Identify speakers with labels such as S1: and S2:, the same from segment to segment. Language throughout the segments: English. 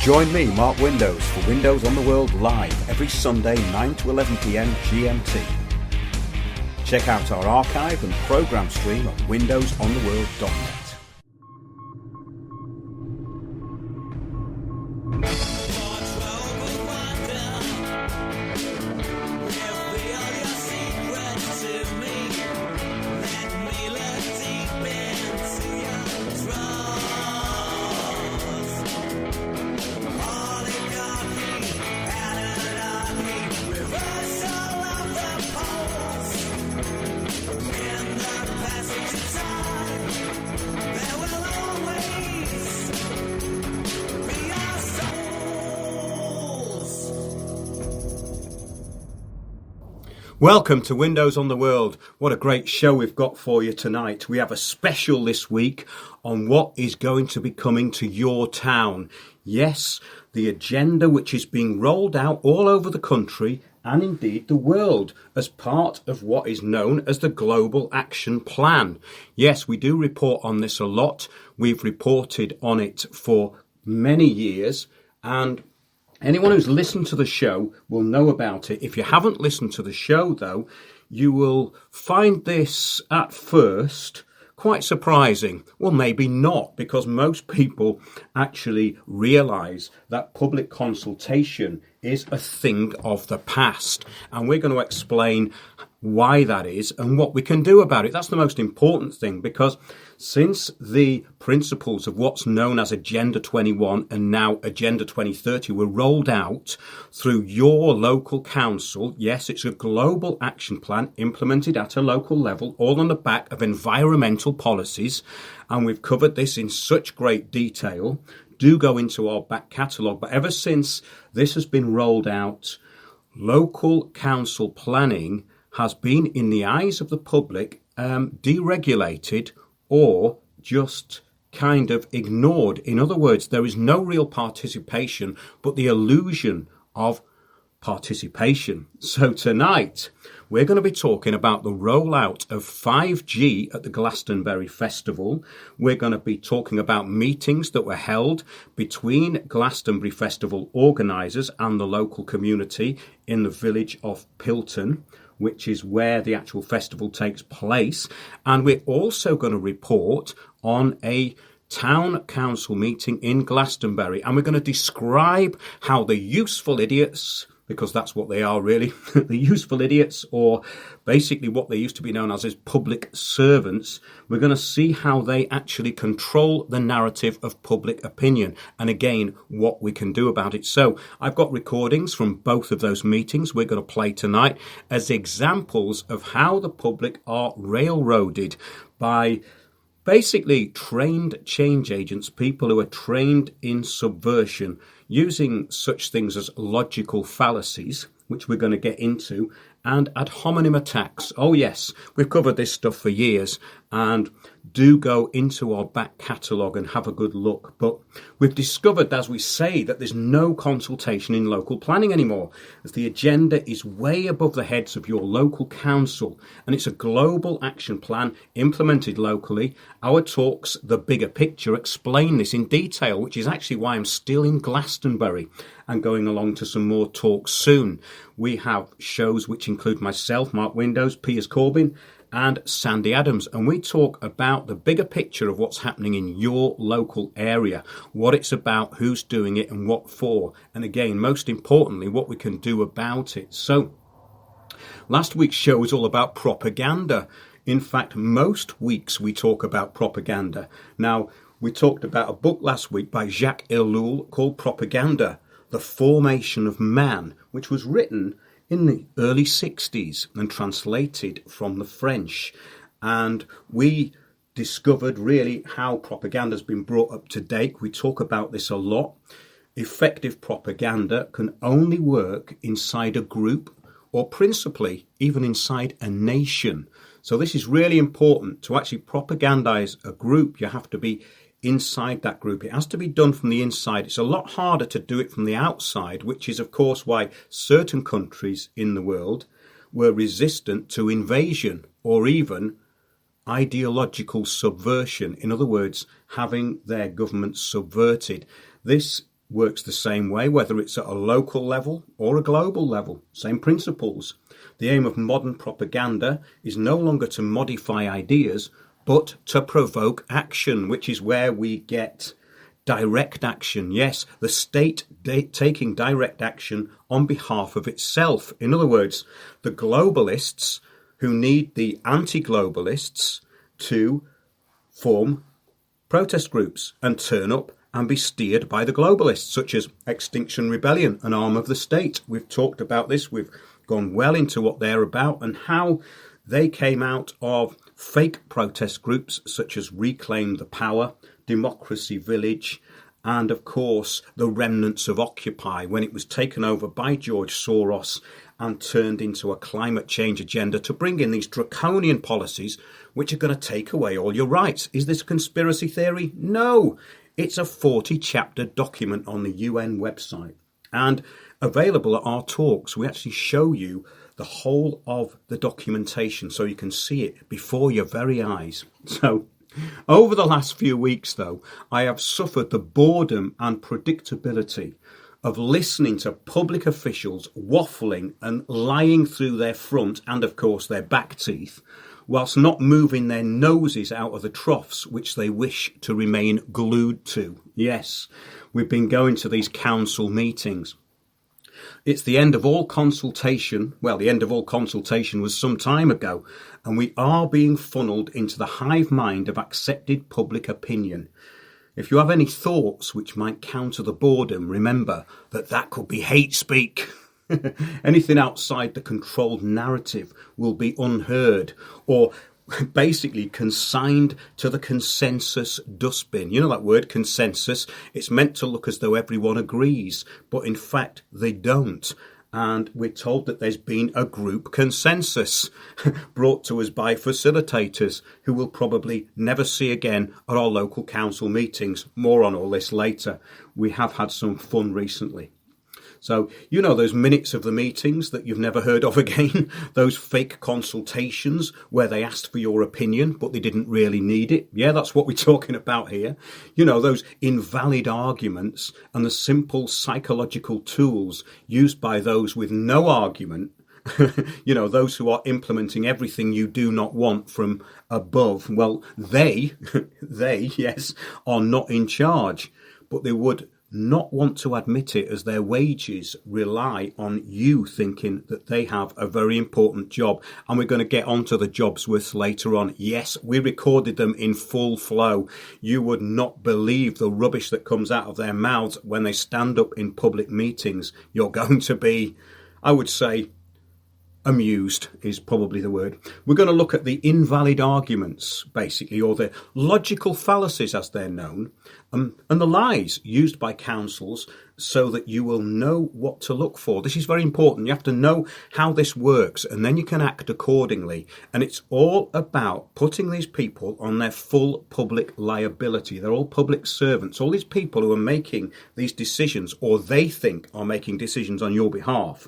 S1: Join me, Mark Windows, for Windows on the World live every Sunday 9 to 11 p.m. GMT. Check out our archive and programme stream at windowsontheworld.net.
S2: Welcome to Windows on the World. What a great show we've got for you tonight. We have a special this week on what is going to be coming to your town. Yes, the agenda which is being rolled out all over the country and indeed the world as part of what is known as the Global Action Plan. Yes, we do report on this a lot. We've reported on it for many years, and anyone who's listened to the show will know about it. If you haven't listened to the show, though, you will find this at first quite surprising. Well, maybe not, because most people actually realise that public consultation is a thing of the past. And we're going to explain why that is and what we can do about it. That's the most important thing, because since the principles of what's known as Agenda 21 and now Agenda 2030 were rolled out through your local council, yes, it's a global action plan implemented at a local level, all on the back of environmental policies, and we've covered this in such great detail. Do go into our back catalogue, but ever since this has been rolled out, local council planning has been, in the eyes of the public, deregulated or just kind of ignored. In other words, there is no real participation, but the illusion of participation. So tonight, we're going to be talking about the rollout of 5G at the Glastonbury Festival. We're going to be talking about meetings that were held between Glastonbury Festival organisers and the local community in the village of Pilton, which is where the actual festival takes place. And we're also going to report on a town council meeting in Glastonbury. And we're going to describe how the useful idiots, because that's what they are really, the useful idiots, or basically what they used to be known as public servants, we're going to see how they actually control the narrative of public opinion, and again, what we can do about it. So I've got recordings from both of those meetings we're going to play tonight as examples of how the public are railroaded by basically trained change agents, people who are trained in subversion, using such things as logical fallacies, which we're going to get into, and ad hominem attacks. Oh yes, we've covered this stuff for years, and do go into our back catalogue and have a good look. But we've discovered, as we say, that there's no consultation in local planning anymore, as the agenda is way above the heads of your local council, and it's a global action plan implemented locally. Our talks, The Bigger Picture, explain this in detail, which is actually why I'm still in Glastonbury and going along to some more talks soon. We have shows which include myself, Mark Windows, Piers Corbin, and Sandy Adams, and we talk about the bigger picture of what's happening in your local area, what it's about, who's doing it, and what for, and again, most importantly, what we can do about it. So last week's show was all about propaganda. In fact, most weeks we talk about propaganda. Now, we talked about a book last week by Jacques Ellul called Propaganda, The Formation of Man, which was written in the early 60s and translated from the French. And we discovered really how propaganda has been brought up to date. We talk about this a lot. Effective propaganda can only work inside a group, or principally even inside a nation. So this is really important. To actually propagandize a group, you have to be inside that group. It has to be done from the inside. It's a lot harder to do it from the outside, which is, of course, why certain countries in the world were resistant to invasion or even ideological subversion. In other words, having their government subverted. This works the same way, whether it's at a local level or a global level. Same principles. The aim of modern propaganda is no longer to modify ideas, but to provoke action, which is where we get direct action. Yes, the state taking direct action on behalf of itself. In other words, the globalists who need the anti-globalists to form protest groups and turn up and be steered by the globalists, such as Extinction Rebellion, an arm of the state. We've talked about this. We've gone well into what they're about and how they came out of fake protest groups such as Reclaim the Power, Democracy Village, and of course the remnants of Occupy, when it was taken over by George Soros and turned into a climate change agenda to bring in these draconian policies which are going to take away all your rights. Is this a conspiracy theory? No, it's a 40-chapter document on the UN website and available at our talks. We actually show you the whole of the documentation so you can see it before your very eyes. So over the last few weeks, though, I have suffered the boredom and predictability of listening to public officials waffling and lying through their front and, of course, their back teeth, whilst not moving their noses out of the troughs which they wish to remain glued to. Yes, we've been going to these council meetings. It's the end of all consultation. Well, the end of all consultation was some time ago, and we are being funneled into the hive mind of accepted public opinion. If you have any thoughts which might counter the boredom, remember that could be hate speak. Anything outside the controlled narrative will be unheard or basically consigned to the consensus dustbin. You know that word, consensus? It's meant to look as though everyone agrees, but in fact they don't. And we're told that there's been a group consensus brought to us by facilitators who we'll probably never see again at our local council meetings. More on all this later. We have had some fun recently. So, you know those minutes of the meetings that you've never heard of again, those fake consultations where they asked for your opinion, but they didn't really need it. Yeah, that's what we're talking about here. You know, those invalid arguments and the simple psychological tools used by those with no argument. You know, those who are implementing everything you do not want from above. Well, they, yes, are not in charge, but they would not want to admit it, as their wages rely on you thinking that they have a very important job. And we're going to get onto the jobs with later on. Yes, we recorded them in full flow. You would not believe the rubbish that comes out of their mouths when they stand up in public meetings. You're going to be, I would say, amused is probably the word. We're going to look at the invalid arguments, basically, or the logical fallacies as they're known, and the lies used by councils so that you will know what to look for. This is very important. You have to know how this works, and then you can act accordingly. And it's all about putting these people on their full public liability. They're all public servants. All these people who are making these decisions, or they think are making decisions on your behalf,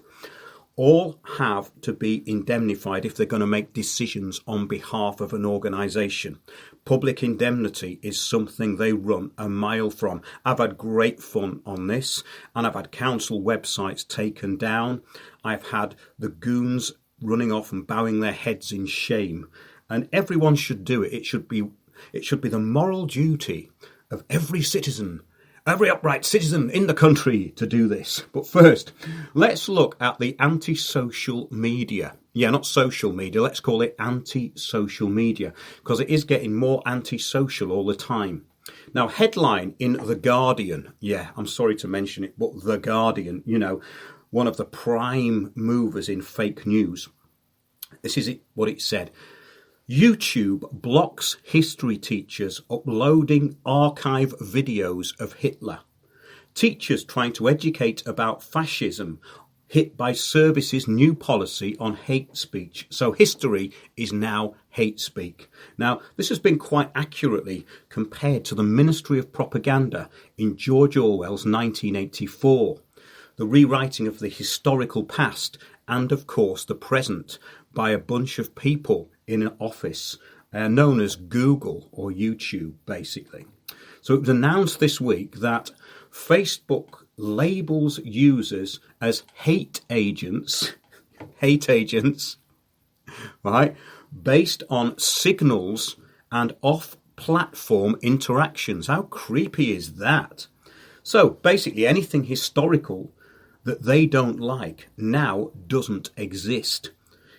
S2: all have to be indemnified if they're going to make decisions on behalf of an organisation. Public indemnity is something they run a mile from. I've had great fun on this, and I've had council websites taken down. I've had the goons running off and bowing their heads in shame. And everyone should do it. It should be the moral duty of every citizen, every upright citizen in the country to do this. But first, let's look at the anti-social media. Yeah, not social media. Let's call it anti-social media, because it is getting more anti-social all the time. Now, headline in The Guardian. Yeah, I'm sorry to mention it, but The Guardian, you know, one of the prime movers in fake news. This is what it said. YouTube blocks history teachers uploading archive videos of Hitler. Teachers trying to educate about fascism hit by service's new policy on hate speech. So history is now hate speak. Now, this has been quite accurately compared to the Ministry of Propaganda in George Orwell's 1984. The rewriting of the historical past and, of course, the present by a bunch of people in an office known as Google or YouTube, basically. So it was announced this week that Facebook labels users as hate agents, right, based on signals and off-platform interactions. How creepy is that? So basically anything historical that they don't like now doesn't exist.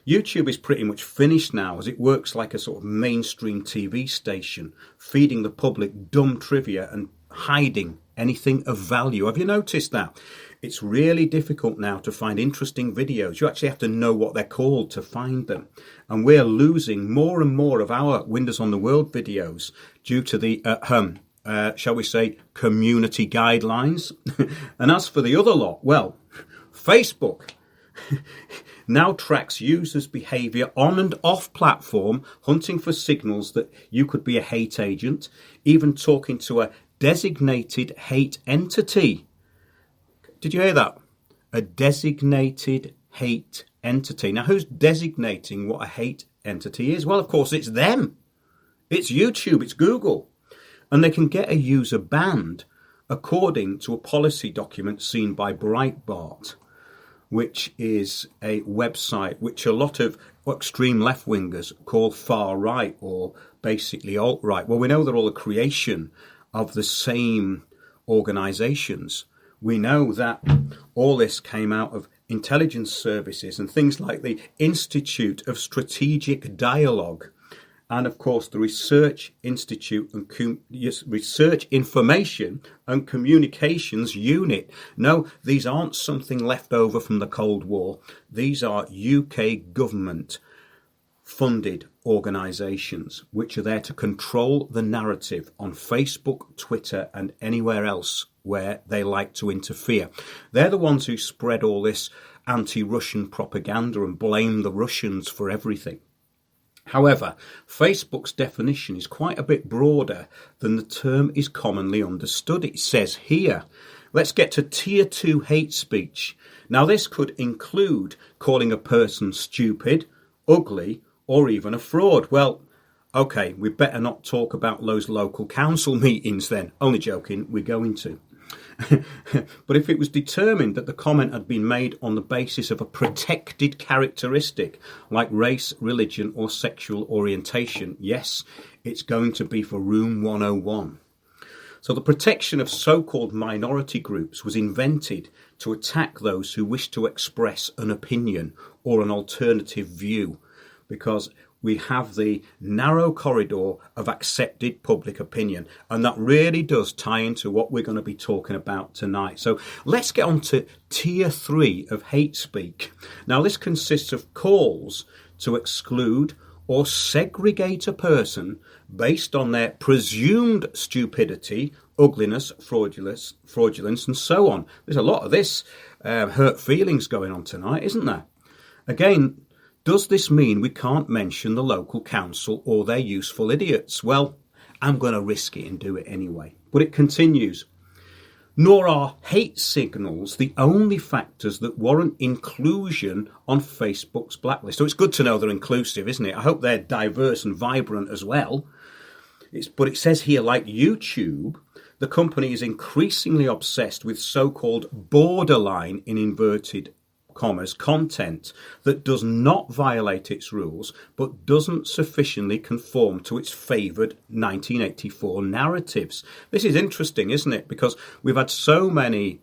S2: YouTube is pretty much finished now, as it works like a sort of mainstream TV station, feeding the public dumb trivia and hiding anything of value. Have you noticed that? It's really difficult now to find interesting videos. You actually have to know what they're called to find them. And we're losing more and more of our Windows on the World videos due to the, shall we say, community guidelines. And as for the other lot, well, Facebook now tracks users' behaviour on and off platform, hunting for signals that you could be a hate agent, even talking to a designated hate entity. Did you hear that? A designated hate entity. Now, who's designating what a hate entity is? Well, of course, it's them. It's YouTube, it's Google. And they can get a user banned according to a policy document seen by Breitbart, which is a website which a lot of extreme left-wingers call far-right, or basically alt-right. Well, we know they're all a creation of the same organisations. We know that all this came out of intelligence services and things like the Institute of Strategic Dialogue, and of course the Research Institute and Research Information and Communications Unit. No, these aren't something left over from the Cold War. These are UK government funded organisations which are there to control the narrative on Facebook, Twitter and anywhere else where they like to interfere. They're the ones who spread all this anti-Russian propaganda and blame the Russians for everything. However, Facebook's definition is quite a bit broader than the term is commonly understood. It says here, let's get to Tier 2 hate speech. Now, this could include calling a person stupid, ugly, or even a fraud. Well, okay, we better not talk about those local council meetings then. Only joking, we're going to. But if it was determined that the comment had been made on the basis of a protected characteristic like race, religion or sexual orientation, yes, it's going to be for Room 101. So the protection of so-called minority groups was invented to attack those who wish to express an opinion or an alternative view, because we have the narrow corridor of accepted public opinion. And that really does tie into what we're going to be talking about tonight. So let's get on to Tier 3 of hate speak. Now, this consists of calls to exclude or segregate a person based on their presumed stupidity, ugliness, fraudulence, and so on. There's a lot of this hurt feelings going on tonight, isn't there? Again, does this mean we can't mention the local council or their useful idiots? Well, I'm going to risk it and do it anyway. But it continues. Nor are hate signals the only factors that warrant inclusion on Facebook's blacklist. So it's good to know they're inclusive, isn't it? I hope they're diverse and vibrant as well. But it says here, like YouTube, the company is increasingly obsessed with so-called borderline, in inverted commas, content that does not violate its rules but doesn't sufficiently conform to its favoured 1984 narratives. This is interesting, isn't it? Because we've had so many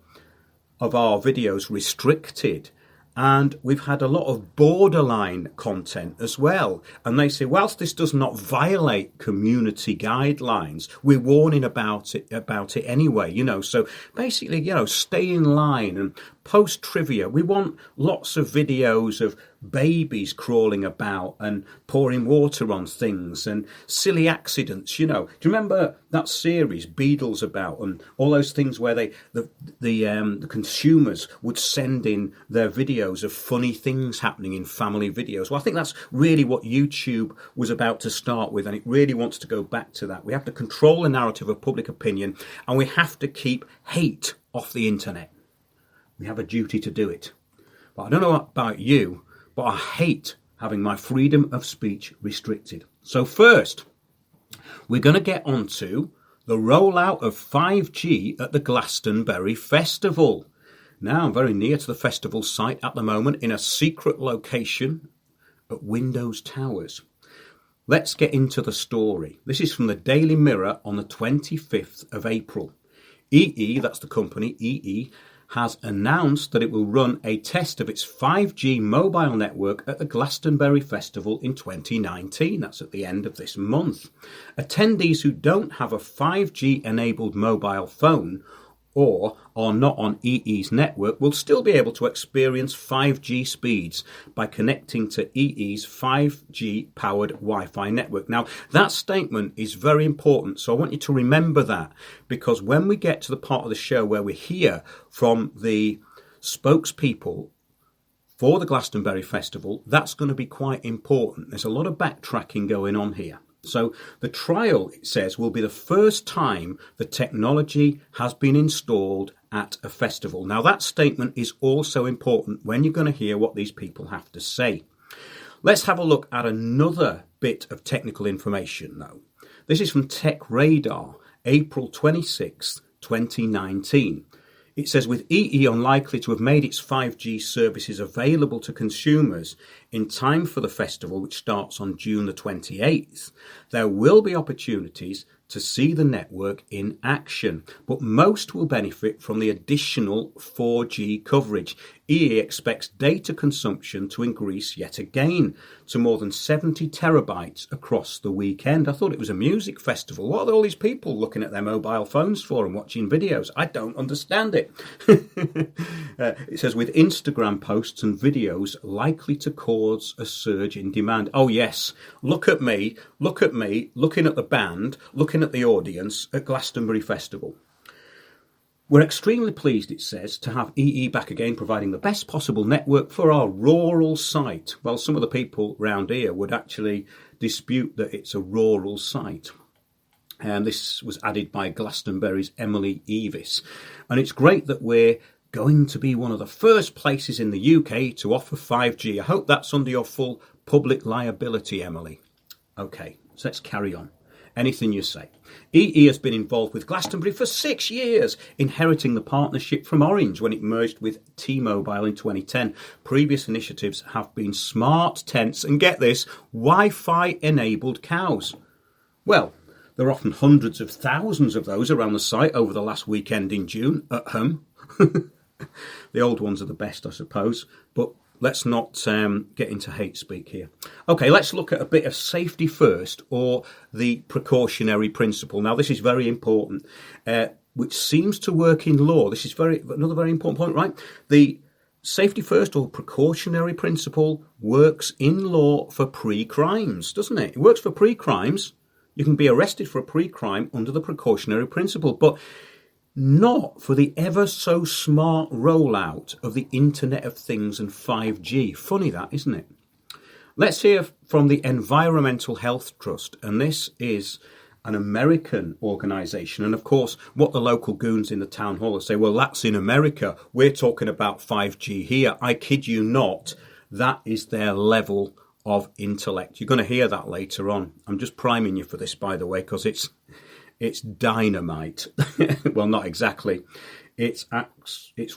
S2: of our videos restricted, and we've had a lot of borderline content as well. And they say, whilst this does not violate community guidelines, we're warning about it anyway, So basically, stay in line and post trivia. We want lots of videos of babies crawling about and pouring water on things and silly accidents. Do you remember that series Beadle's about, and all those things where the consumers would send in their videos of funny things happening in family videos? Well, I think that's really what YouTube was about to start with, and it really wants to go back to that. We have to control the narrative of public opinion, and we have to keep hate off the internet. We have a duty to do it. But I don't know about you, but I hate having my freedom of speech restricted. So first, we're going to get on to the rollout of 5G at the Glastonbury Festival. Now, I'm very near to the festival site at the moment in a secret location at Windows Towers. Let's get into the story. This is from the Daily Mirror on the 25th of April. EE, that's the company, EE, has announced that it will run a test of its 5G mobile network at the Glastonbury Festival in 2019. That's at the end of this month. Attendees who don't have a 5G-enabled mobile phone or are not on EE's network will still be able to experience 5G speeds by connecting to EE's 5G-powered Wi-Fi network. Now, that statement is very important, so I want you to remember that, because when we get to the part of the show where we hear from the spokespeople for the Glastonbury Festival, that's going to be quite important. There's a lot of backtracking going on here. So the trial, it says, will be the first time the technology has been installed at a festival. Now, that statement is also important when you're going to hear what these people have to say. Let's have a look at another bit of technical information, though. This is from Tech Radar, April 26, 2019. It says, with EE unlikely to have made its 5G services available to consumers in time for the festival, which starts on June the 28th, there will be opportunities to see the network in action, but most will benefit from the additional 4G coverage. EE expects data consumption to increase yet again to more than 70 terabytes across the weekend. I thought it was a music festival. What are all these people looking at their mobile phones for and watching videos? I don't understand it. It says, with Instagram posts and videos likely to cause a surge in demand. Oh yes, look at me, looking at the band, looking at the audience at Glastonbury Festival. We're extremely pleased, it says, to have EE back again, providing the best possible network for our rural site. Well, some of the people round here would actually dispute that it's a rural site. And this was added by Glastonbury's Emily Evis. And it's great that we're going to be one of the first places in the UK to offer 5G. I hope that's under your full public liability, Emily. OK, so let's carry on. Anything you say. EE has been involved with Glastonbury for 6 years, inheriting the partnership from Orange when it merged with T-Mobile in 2010. Previous initiatives have been smart tents and, get this, Wi-Fi-enabled cows. Well, there are often hundreds of thousands of those around the site over the last weekend in June at home. The old ones are the best, I suppose, but let's not get into hate speak here. OK, let's look at a bit of safety first, or the precautionary principle. Now, this is very important, which seems to work in law. This is another very important point, right? The safety first or precautionary principle works in law for pre-crimes, doesn't it? It works for pre-crimes. You can be arrested for a pre-crime under the precautionary principle, but not for the ever so smart rollout of the Internet of Things and 5G. Funny that, isn't it? Let's hear from the Environmental Health Trust, and this is an American organisation. And of course, what the local goons in the town hall will say, well, that's in America. We're talking about 5G here. I kid you not. That is their level of intellect. You're going to hear that later on. I'm just priming you for this, by the way, because it's dynamite. Well, not exactly. It's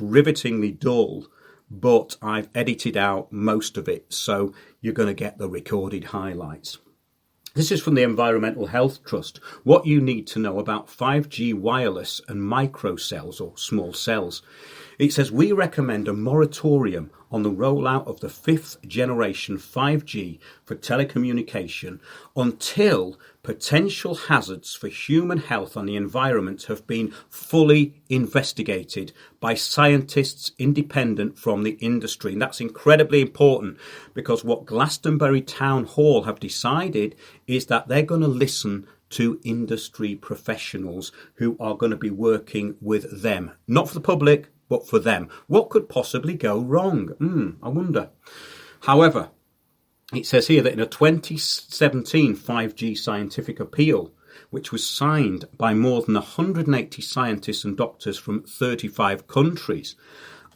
S2: rivetingly dull, but I've edited out most of it, so you're going to get the recorded highlights. This is from the Environmental Health Trust. What you need to know about 5G wireless and microcells, or small cells. It says, we recommend a moratorium on the rollout of the 5th generation 5G for telecommunication until potential hazards for human health and the environment have been fully investigated by scientists independent from the industry. And that's incredibly important, because what Glastonbury Town Hall have decided is that they're going to listen to industry professionals who are going to be with them, not for the public, but for them. What could possibly go wrong? I wonder. However, it says here that in a 2017 5G scientific appeal, which was signed by more than 180 scientists and doctors from 35 countries,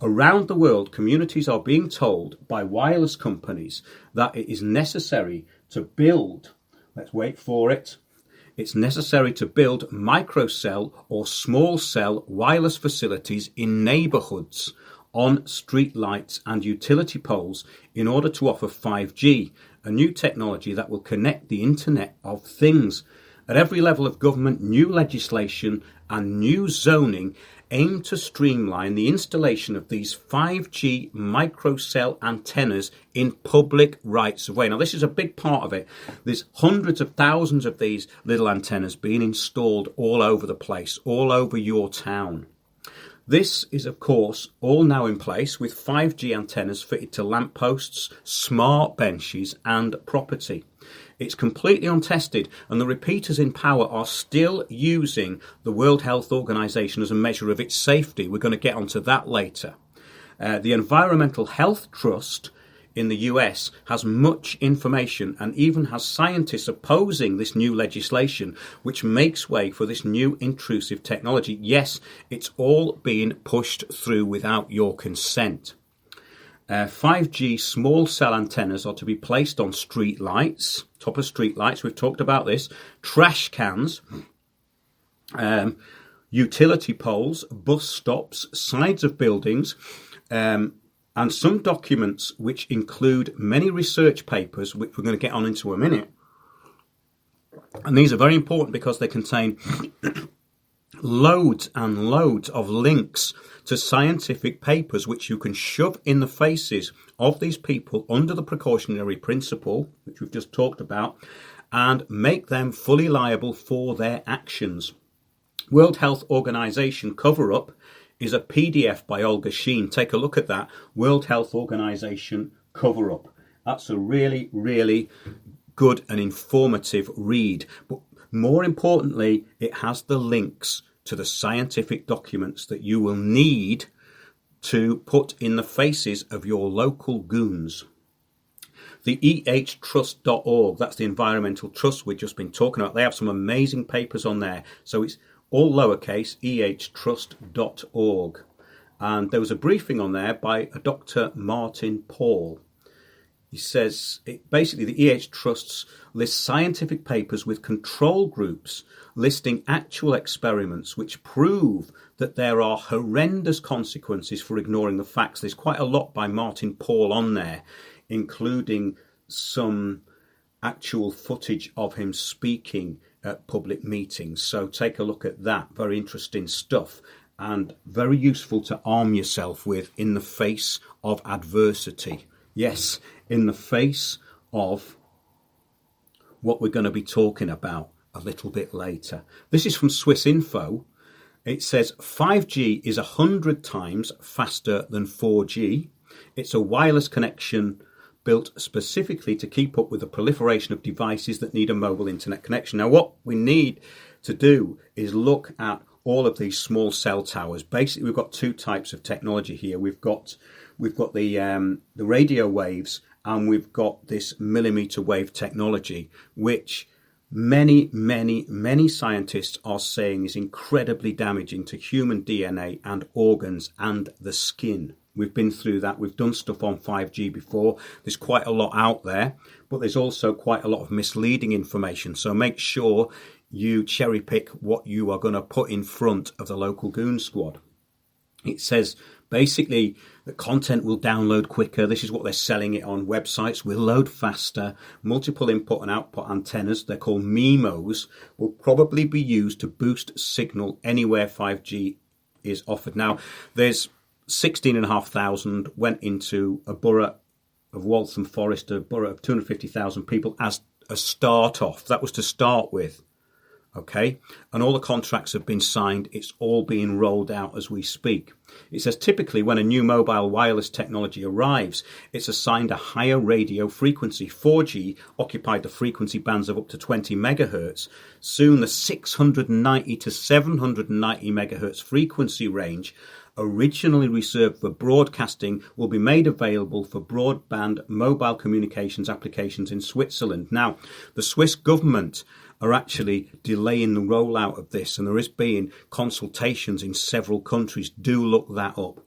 S2: around the world, communities are being told by wireless companies that it is necessary to build, let's wait for it, it's necessary to build microcell or small cell wireless facilities in neighbourhoods, on street lights and utility poles in order to offer 5G, a new technology that will connect the Internet of Things. At every level of government, new legislation and new zoning aim to streamline the installation of these 5G microcell antennas in public rights of way. Now, this is a big part of it. There's hundreds of thousands of these little antennas being installed all over the place, all over your town. This is, of course, all now in place with 5G antennas fitted to lampposts, smart benches and property. It's completely untested, and the repeaters in power are still using the World Health Organization as a measure of its safety. We're going to get onto that later. The Environmental Health Trust in the US has much information and even has scientists opposing this new legislation, which makes way for this new intrusive technology. Yes, it's all being pushed through without your consent. 5G small cell antennas are to be placed on street lights, top of street lights, we've talked about this, trash cans, utility poles, bus stops, sides of buildings, and some documents which include many research papers, which we're going to get on into a minute. And these are very important because they contain loads and loads of links to scientific papers which you can shove in the faces of these people under the precautionary principle, which we've just talked about, and make them fully liable for their actions. World Health Organization cover-up is a PDF by Olga Sheen. Take a look at that. World Health Organization cover-up. That's a really, really good and informative read. But more importantly, it has the links to the scientific documents that you will need to put in the faces of your local goons. The ehtrust.org, that's the environmental trust we've just been talking about. They have some amazing papers on there. So it's all lowercase, ehtrust.org. And there was a briefing on there by a Dr. Martin Paul. He says, basically the EH Trusts list scientific papers with control groups listing actual experiments which prove that there are horrendous consequences for ignoring the facts. There's quite a lot by Martin Paul on there, including some actual footage of him speaking at public meetings. So take a look at that. Very interesting stuff and very useful to arm yourself with in the face of adversity. Yes, in the face of what we're going to be talking about a little bit later. This is from Swiss Info. It says 5G is 100 times faster than 4G. It's a wireless connection built specifically to keep up with the proliferation of devices that need a mobile internet connection. Now, what we need to do is look at all of these small cell towers. Basically, we've got two types of technology here. We've got the radio waves, and we've got this millimeter wave technology, which many scientists are saying is incredibly damaging to human DNA and organs and the skin. We've been through that. We've done stuff on 5G before. There's quite a lot out there, but there's also quite a lot of misleading information. So make sure you cherry pick what you are going to put in front of the local goon squad. It says basically that content will download quicker. This is what they're selling it on. Websites will load faster. Multiple input and output antennas, they're called MIMOs, will probably be used to boost signal anywhere 5G is offered. Now, there's 16,500 went into a borough of Waltham Forest, a borough of 250,000 people as a start off. That was to start with. Okay, and all the contracts have been signed. It's all being rolled out as we speak. It says typically when a new mobile wireless technology arrives, it's assigned a higher radio frequency. 4G occupied the frequency bands of up to 20 megahertz. Soon the 690 to 790 megahertz frequency range, originally reserved for broadcasting, will be made available for broadband mobile communications applications in Switzerland. Now, the Swiss government are actually delaying the rollout of this, and there is being consultations in several countries. Do look that up.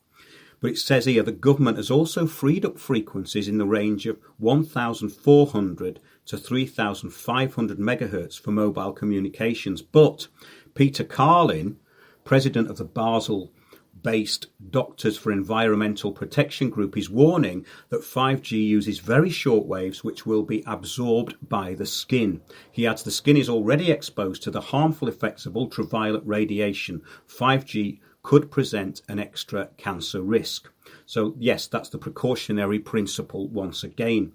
S2: But it says here the government has also freed up frequencies in the range of 1,400 to 3,500 megahertz for mobile communications. But Peter Carlin, president of the Basel-based Doctors for Environmental Protection Group, is warning that 5G uses very short waves which will be absorbed by the skin. He adds the skin is already exposed to the harmful effects of ultraviolet radiation. 5G could present an extra cancer risk. So yes, that's the precautionary principle once again.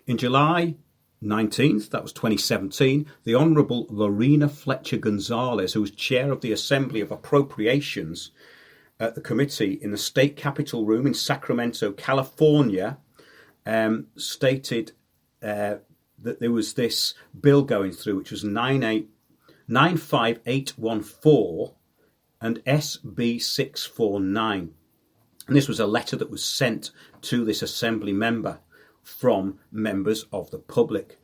S2: In July 19th, that was 2017, the Honourable Lorena Fletcher Gonzalez, who was chair of the Assembly of Appropriations at the committee in the state capitol room in Sacramento, California, stated that there was this bill going through, which was 95814 and SB 649. And this was a letter that was sent to this Assembly member from members of the public.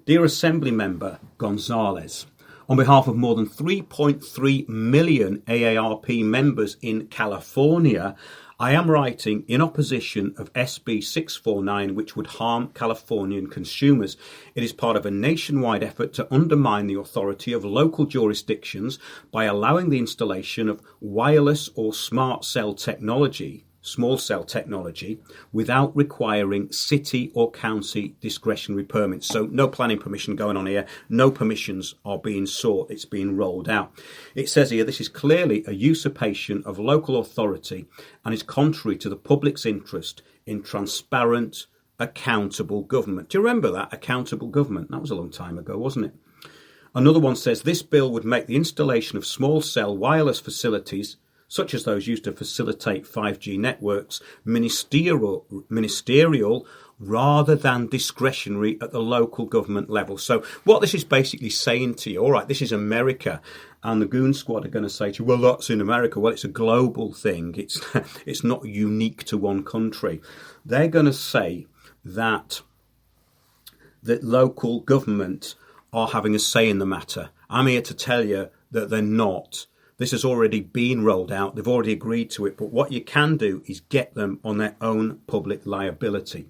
S2: Dear Assembly Member Gonzalez, on behalf of more than 3.3 million AARP members in California, I am writing in opposition of SB 649, which would harm Californian consumers. It is part of a nationwide effort to undermine the authority of local jurisdictions by allowing the installation of wireless or smart cell technology, small cell technology, without requiring city or county discretionary permits. So no planning permission going on here. No permissions are being sought. It's being rolled out. It says here this is clearly a usurpation of local authority and is contrary to the public's interest in transparent, accountable government. Do you remember that? Accountable government. That was a long time ago, wasn't it? Another one says this bill would make the installation of small cell wireless facilities such as those used to facilitate 5G networks, ministerial rather than discretionary at the local government level. So what this is basically saying to you, all right, this is America, and the Goon Squad are going to say to you, well, that's in America. Well, it's a global thing. It's not unique to one country. They're going to say that local government are having a say in the matter. I'm here to tell you that they're not. This has already been rolled out. They've already agreed to it. But what you can do is get them on their own public liability.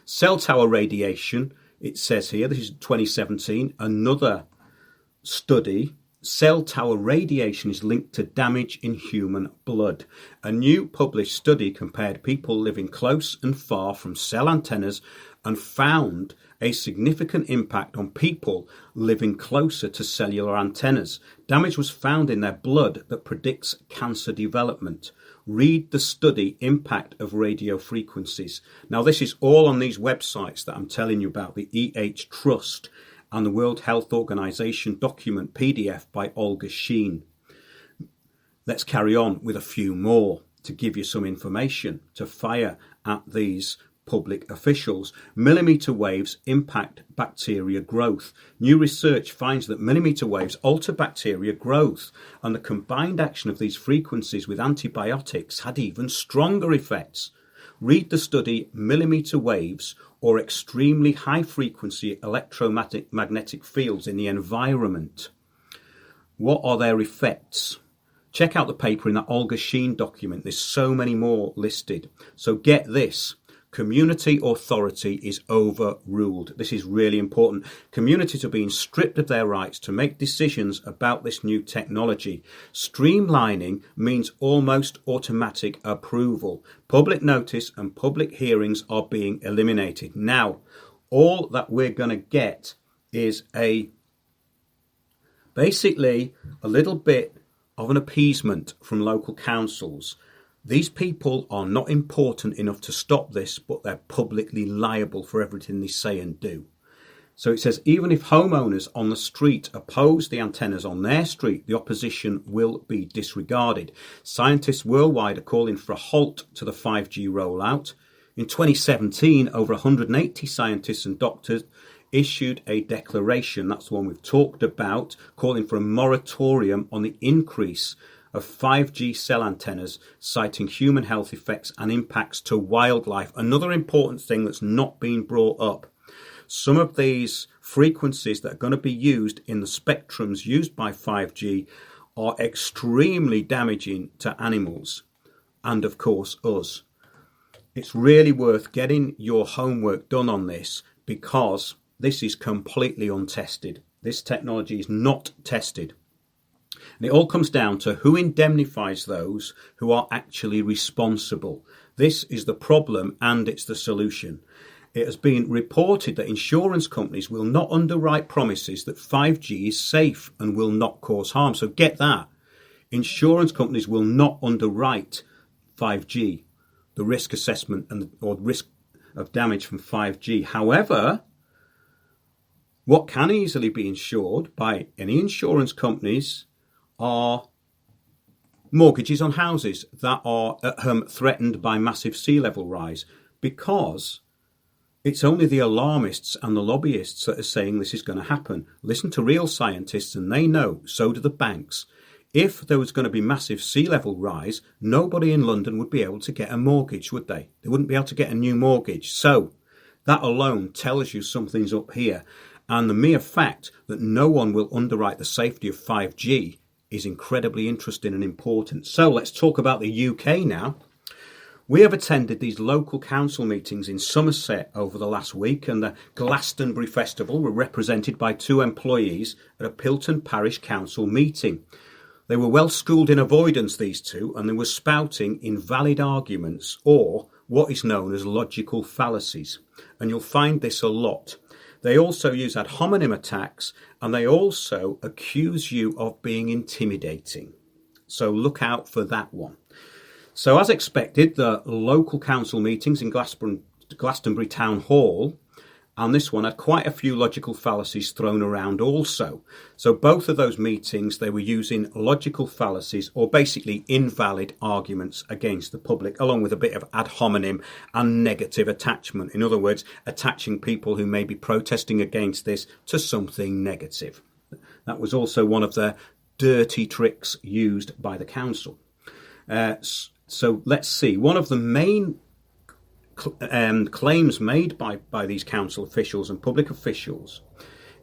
S2: Cell tower radiation, it says here, this is 2017, another study. Cell tower radiation is linked to damage in human blood. A new published study compared people living close and far from cell antennas and found a significant impact on people living closer to cellular antennas. Damage was found in their blood that predicts cancer development. Read the study, Impact of Radio Frequencies. Now, this is all on these websites that I'm telling you about, the EH Trust and the World Health Organization document PDF by Olga Sheen. Let's carry on with a few more to give you some information to fire at these public officials. Millimeter waves impact bacteria growth. New research finds that millimeter waves alter bacteria growth, and the combined action of these frequencies with antibiotics had even stronger effects. Read the study Millimeter Waves or Extremely High Frequency Electromagnetic Fields in the Environment. What are their effects? Check out the paper in that Olga Sheen document. There's so many more listed. So get this. Community authority is overruled. This is really important. Communities are being stripped of their rights to make decisions about this new technology. Streamlining means almost automatic approval. Public notice and public hearings are being eliminated. Now, all that we're going to get is basically a little bit of an appeasement from local councils. These people are not important enough to stop this, but they're publicly liable for everything they say and do. So it says, even if homeowners on the street oppose the antennas on their street, the opposition will be disregarded. Scientists worldwide are calling for a halt to the 5G rollout. In 2017, over 180 scientists and doctors issued a declaration, that's the one we've talked about, calling for a moratorium on the increase of 5G cell antennas, citing human health effects and impacts to wildlife. Another important thing that's not been brought up. Some of these frequencies that are going to be used in the spectrums used by 5G are extremely damaging to animals and, of course, us. It's really worth getting your homework done on this, because this is completely untested. This technology is not tested. And it all comes down to who indemnifies those who are actually responsible. This is the problem and it's the solution. It has been reported that insurance companies will not underwrite promises that 5G is safe and will not cause harm. So get that. Insurance companies will not underwrite 5G, the risk assessment or risk of damage from 5G. However, what can easily be insured by any insurance companies are mortgages on houses that are threatened by massive sea level rise, because it's only the alarmists and the lobbyists that are saying this is going to happen. Listen to real scientists and they know, so do the banks. If there was going to be massive sea level rise, nobody in London would be able to get a mortgage, would they? They wouldn't be able to get a new mortgage. So that alone tells you something's up here. And the mere fact that no one will underwrite the safety of 5G is incredibly interesting and important. So let's talk about the UK now. We have attended these local council meetings in Somerset over the last week, and the Glastonbury Festival were represented by 2 employees at a Pilton Parish Council meeting. They were well schooled in avoidance, these 2, and they were spouting invalid arguments, or what is known as logical fallacies. And you'll find this a lot. They also use ad hominem attacks, and they also accuse you of being intimidating. So look out for that one. So as expected, the local council meetings in Glastonbury Town Hall, and this one had quite a few logical fallacies thrown around also. So both of those meetings, they were using logical fallacies, or basically invalid arguments against the public, along with a bit of ad hominem and negative attachment. In other words, attaching people who may be protesting against this to something negative. That was also one of the dirty tricks used by the council. So let's see. One of the main claims made by these council officials and public officials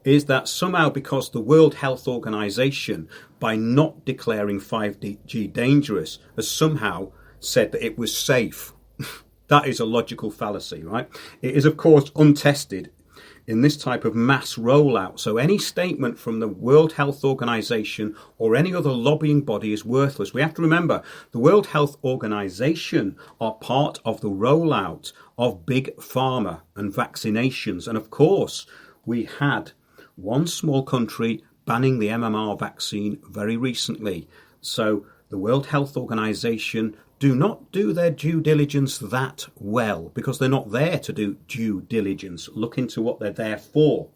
S2: is that somehow, because the World Health Organization, by not declaring 5G dangerous, has somehow said that it was safe. That is a logical fallacy, right? It is, of course, untested in this type of mass rollout. So any statement from the World Health Organization or any other lobbying body is worthless. We have to remember the World Health Organization are part of the rollout of big pharma and vaccinations. And of course, we had one small country banning the MMR vaccine very recently. So the World Health Organization do not do their due diligence that well, because they're not there to do due diligence. Look into what they're there for.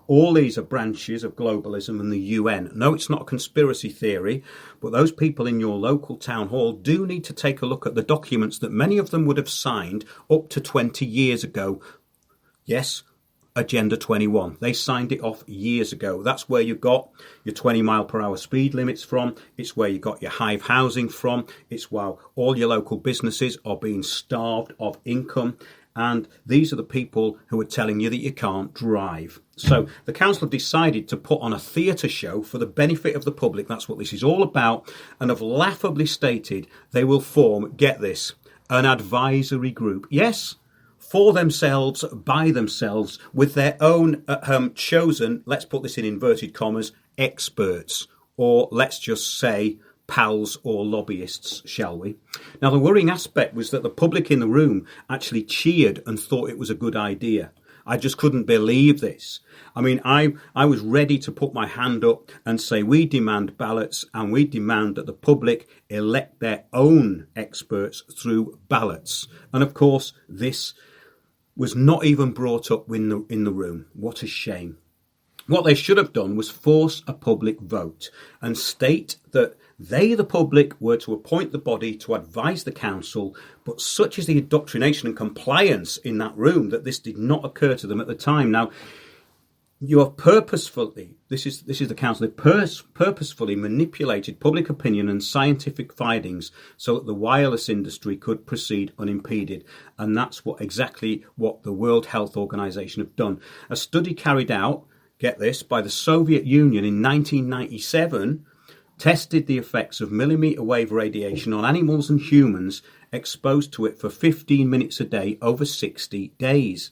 S2: All these are branches of globalism and the UN. No, it's not a conspiracy theory, but those people in your local town hall do need to take a look at the documents that many of them would have signed up to 20 years ago. Yes, Agenda 21. They signed it off years ago. That's where you got your 20 mile per hour speed limits from. It's where you got your hive housing from. It's while all your local businesses are being starved of income. And these are the people who are telling you that you can't drive. So the council have decided to put on a theatre show for the benefit of the public. That's what this is all about. And have laughably stated they will form, get this, an advisory group. Yes, for themselves, by themselves, with their own chosen, let's put this in inverted commas, experts, or let's just say pals or lobbyists, shall we? Now, the worrying aspect was that the public in the room actually cheered and thought it was a good idea. I just couldn't believe this. I mean, I was ready to put my hand up and say we demand ballots, and we demand that the public elect their own experts through ballots. And of course, this was not even brought up in the room. What a shame. What they should have done was force a public vote and state that they, the public, were to appoint the body to advise the council, but such is the indoctrination and compliance in that room that this did not occur to them at the time. Now, you have purposefully, this is the council, purposefully manipulated public opinion and scientific findings so that the wireless industry could proceed unimpeded. And that's exactly what the World Health Organization have done. A study carried out, get this, by the Soviet Union in 1997 tested the effects of millimetre wave radiation on animals and humans exposed to it for 15 minutes a day over 60 days.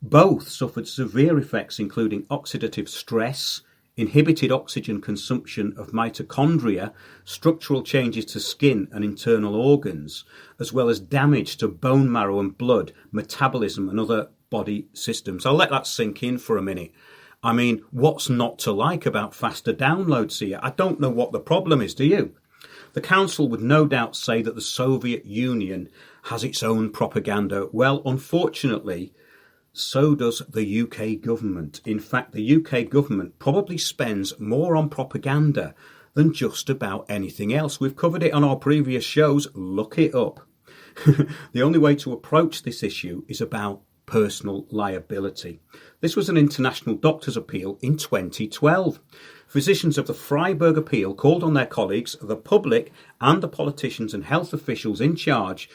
S2: Both suffered severe effects including oxidative stress, inhibited oxygen consumption of mitochondria, structural changes to skin and internal organs, as well as damage to bone marrow and blood, metabolism and other body systems. I'll let that sink in for a minute. I mean, what's not to like about faster downloads here? I don't know what the problem is, do you? The council would no doubt say that the Soviet Union has its own propaganda. Well, unfortunately, so does the UK government. In fact, the UK government probably spends more on propaganda than just about anything else. We've covered it on our previous shows. Look it up. The only way to approach this issue is about personal liability. This was an international doctors' appeal in 2012. Physicians of the Freiburg appeal called on their colleagues, the public and the politicians and health officials in charge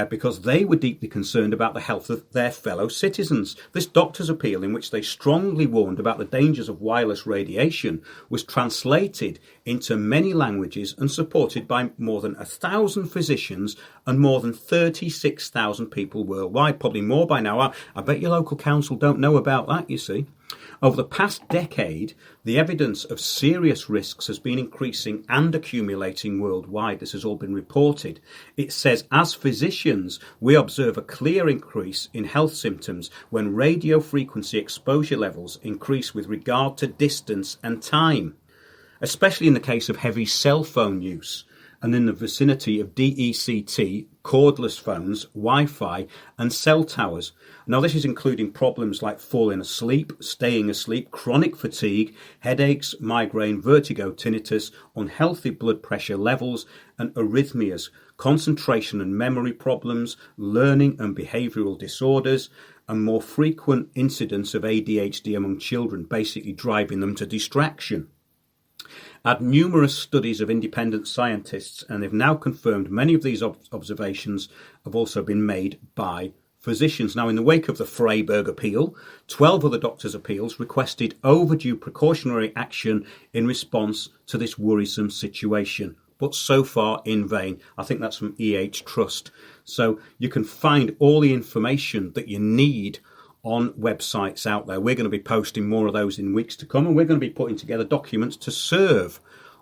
S2: because they were deeply concerned about the health of their fellow citizens. This doctor's appeal, in which they strongly warned about the dangers of wireless radiation, was translated into many languages and supported by more than 1,000 physicians and more than 36,000 people worldwide. Probably more by now. I bet your local council don't know about that, you see. Over the past decade, the evidence of serious risks has been increasing and accumulating worldwide. This has all been reported. It says, as physicians, we observe a clear increase in health symptoms when radio frequency exposure levels increase with regard to distance and time, especially in the case of heavy cell phone use and in the vicinity of DECT, cordless phones, Wi-Fi and cell towers. Now, this is including problems like falling asleep, staying asleep, chronic fatigue, headaches, migraine, vertigo, tinnitus, unhealthy blood pressure levels and arrhythmias, concentration and memory problems, learning and behavioural disorders, and more frequent incidents of ADHD among children, basically driving them to distraction. Add numerous studies of independent scientists, and they've now confirmed many of these observations have also been made by physicians. Now, in the wake of the Freiburg appeal, 12 other doctors' appeals requested overdue precautionary action in response to this worrisome situation, but so far in vain. I think that's from EH Trust. So you can find all the information that you need on websites out there. We're going to be posting more of those in weeks to come, and we're going to be putting together documents to serve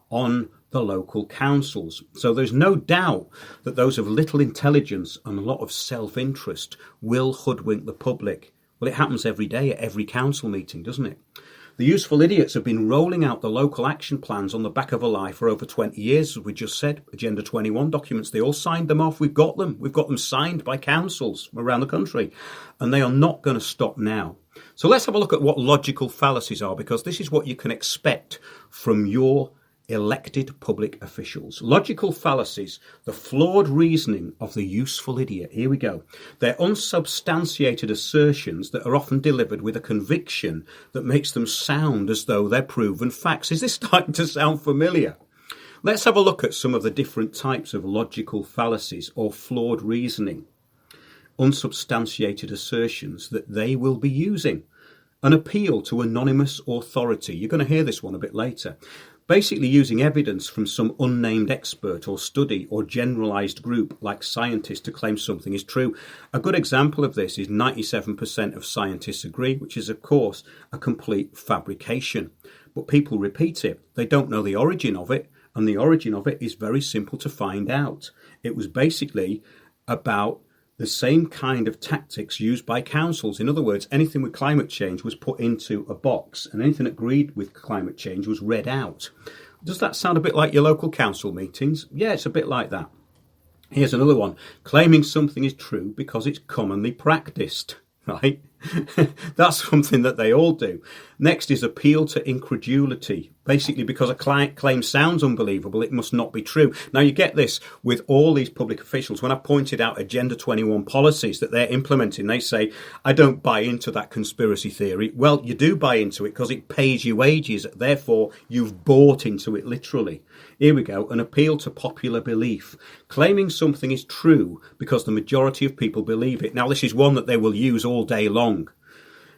S2: on the local councils. So there's no doubt that those of little intelligence and a lot of self-interest will hoodwink the public. Well, it happens every day at every council meeting, doesn't it? The useful idiots have been rolling out the local action plans on the back of a lie for over 20 years, as we just said. Agenda 21 documents, they all signed them off. We've got them. We've got them signed by councils around the country, and they are not going to stop now. So let's have a look at what logical fallacies are, because this is what you can expect from your elected public officials. Logical fallacies, the flawed reasoning of the useful idiot. Here we go. They're unsubstantiated assertions that are often delivered with a conviction that makes them sound as though they're proven facts. Is this starting to sound familiar? Let's have a look at some of the different types of logical fallacies or flawed reasoning. Unsubstantiated assertions that they will be using. An appeal to anonymous authority. You're going to hear this one a bit later. Basically using evidence from some unnamed expert or study or generalised group like scientists to claim something is true. A good example of this is 97% of scientists agree, which is, of course, a complete fabrication. But people repeat it. They don't know the origin of it, and the origin of it is very simple to find out. It was basically about the same kind of tactics used by councils. In other words, anything with climate change was put into a box, and anything agreed with climate change was read out. Does that sound a bit like your local council meetings? Yeah, it's a bit like that. Here's another one. Claiming something is true because it's commonly practiced, right? That's something that they all do. Next is appeal to incredulity. Basically, because a claim sounds unbelievable, it must not be true. Now, you get this with all these public officials. When I pointed out Agenda 21 policies that they're implementing, they say, I don't buy into that conspiracy theory. Well, you do buy into it because it pays you wages. Therefore, you've bought into it literally. Here we go. An appeal to popular belief. Claiming something is true because the majority of people believe it. Now, this is one that they will use all day long.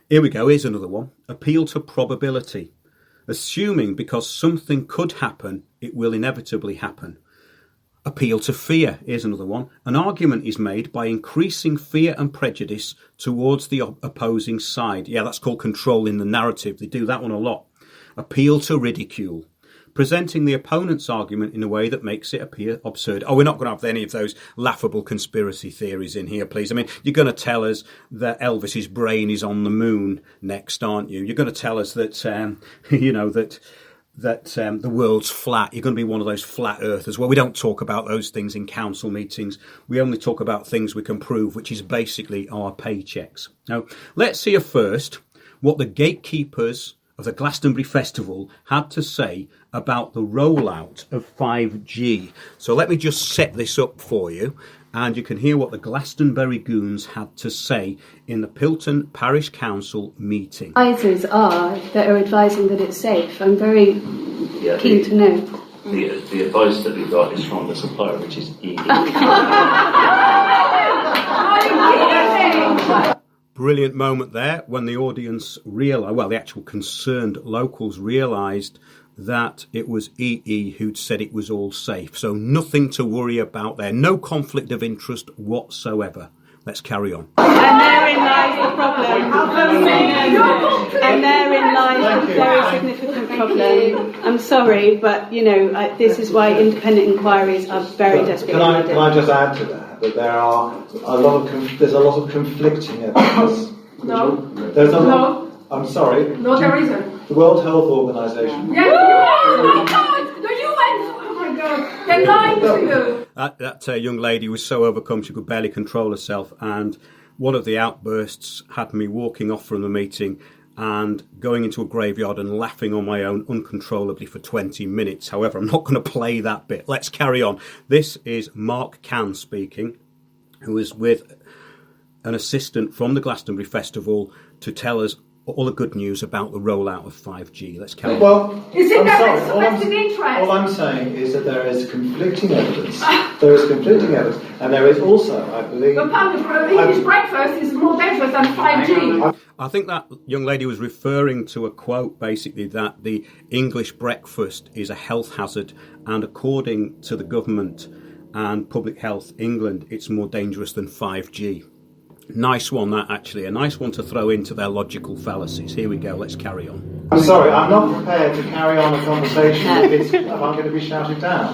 S2: Here we go. Here's another one. Appeal to probability. Assuming because something could happen, it will inevitably happen. Appeal to fear. Here's another one. An argument is made by increasing fear and prejudice towards the opposing side. Yeah, that's called controlling the narrative. They do that one a lot. Appeal to ridicule. Presenting the opponent's argument in a way that makes it appear absurd. Oh, we're not going to have any of those laughable conspiracy theories in here, please. I mean, you're going to tell us that Elvis's brain is on the moon next, aren't you? You're going to tell us that, the world's flat. You're going to be one of those flat earthers. Well, we don't talk about those things in council meetings. We only talk about things we can prove, which is basically our paychecks. Now, let's hear first what the gatekeepers of the Glastonbury Festival had to say about the rollout of 5G. So let me just set this up for you, and you can hear what the Glastonbury goons had to say in the Pilton Parish Council meeting.
S3: Advisors are that are advising that it's safe. I'm very keen to know.
S4: The advice that we got is from the supplier, which is EE.
S2: Brilliant moment there when the audience realised, well, the actual concerned locals realised that it was EE who'd said it was all safe. So nothing to worry about there. No conflict of interest whatsoever. Let's carry on.
S5: And therein lies the problem. And therein lies a very significant problem. I'm sorry, but, this is why independent inquiries are very desperately needed.
S6: Can I just add to that there are there's a lot of conflicting evidence.
S7: No.
S6: There's a lot.
S7: No.
S6: I'm sorry.
S7: No, there isn't.
S6: The World Health Organization.
S7: Yeah. Oh my God! The UN. Oh my God! They're lying to you.
S2: That young lady was so overcome she could barely control herself, and one of the outbursts had me walking off from the meeting and going into a graveyard and laughing on my own uncontrollably for 20 minutes. However, I'm not going to play that bit. Let's carry on. This is Mark Cann speaking, who is with an assistant from the Glastonbury Festival to tell us all the good news about the rollout of 5G. Let's carry on.
S6: Well,
S7: Is it
S6: I'm
S7: that
S6: sorry.
S7: it's vested interest?
S6: All I'm saying is that there is conflicting evidence. There is conflicting evidence, and there is also, I believe...
S7: But English breakfast is more dangerous than 5G.
S2: I think that young lady was referring to a quote, basically, that the English breakfast is a health hazard, and according to the government and Public Health England, it's more dangerous than 5G. Nice one, that, actually. A nice one to throw into their logical fallacies. Here we go. Let's carry on.
S6: I'm sorry, I'm not prepared to carry on a conversation if I'm going to be shouted down.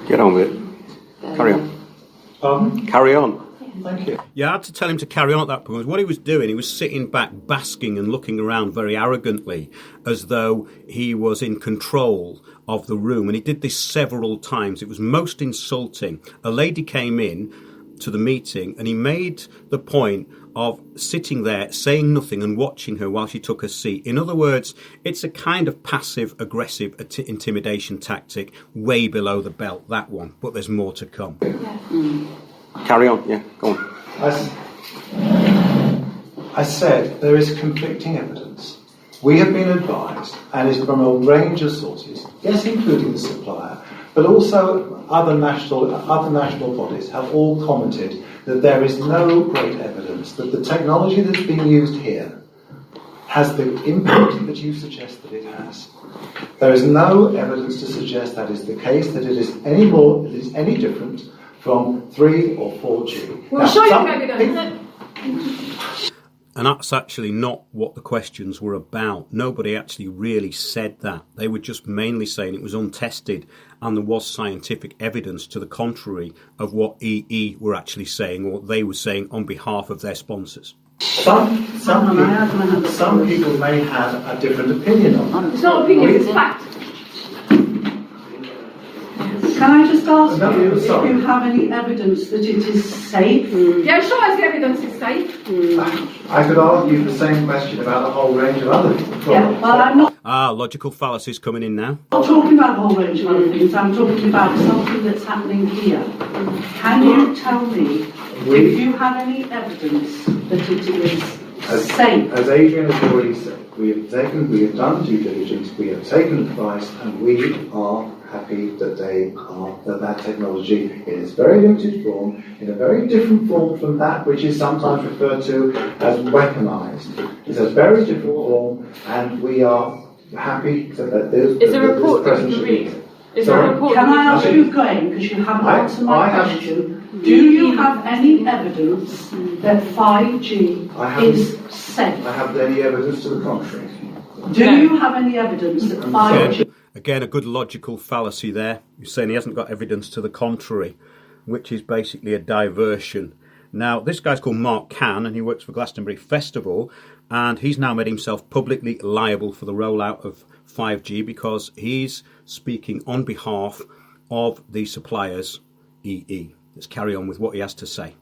S4: Get on with it. Carry on. Carry on.
S6: Thank you.
S2: Yeah, I had to tell him to carry on at that point. Because what he was doing, he was sitting back, basking and looking around very arrogantly, as though he was in control of the room. And he did this several times. It was most insulting. A lady came in to the meeting, and he made the point of sitting there, saying nothing and watching her while she took her seat. In other words, it's a kind of passive-aggressive intimidation tactic, way below the belt, that one. But there's more to come.
S4: Carry on, yeah, go on.
S6: I said there is conflicting evidence. We have been advised, and it's from a range of sources, yes, including the supplier, but also other national bodies have all commented that there is no great evidence that the technology that's being used here has the impact that you suggest that it has. There is no evidence to suggest that is the case, that it is any different from 3 or 4G.
S7: We'll show you evidence.
S2: And that's actually not what the questions were about. Nobody actually really said that. They were just mainly saying it was untested and there was scientific evidence to the contrary of what EE were actually saying, or they were saying on behalf of their sponsors.
S6: Some people may have a different opinion on that.
S7: It's not opinion, it's fact.
S5: Can I just ask
S6: No,
S5: you if
S6: sorry.
S5: you have any evidence that it is safe?
S7: Yeah, show us the evidence it's safe.
S6: I could argue the same question about a whole range of other products.
S5: Yeah, well, I'm not
S2: Logical fallacies coming in now.
S5: talking about a whole range of other things. I'm talking about something that's happening here. Can you tell me if you have any evidence that it is safe?
S6: As Adrian has already said, we have done due diligence, we have taken advice, and we are happy that that technology in its very limited form, in a very different form from that which is sometimes referred to as weaponized. It's a very different form, and we are happy that this
S7: Is a report that you can read? Is there a report?
S8: Can I ask you again, because you haven't answered my question, do you have any evidence that 5G is safe?
S6: I have any evidence to the contrary.
S8: Do you have any evidence that 5G...
S2: Again, a good logical fallacy there. You're saying he hasn't got evidence to the contrary, which is basically a diversion. Now, this guy's called Mark Cann, and he works for Glastonbury Festival, and he's now made himself publicly liable for the rollout of 5G because he's speaking on behalf of the suppliers, EE. Let's carry on with what he has to say.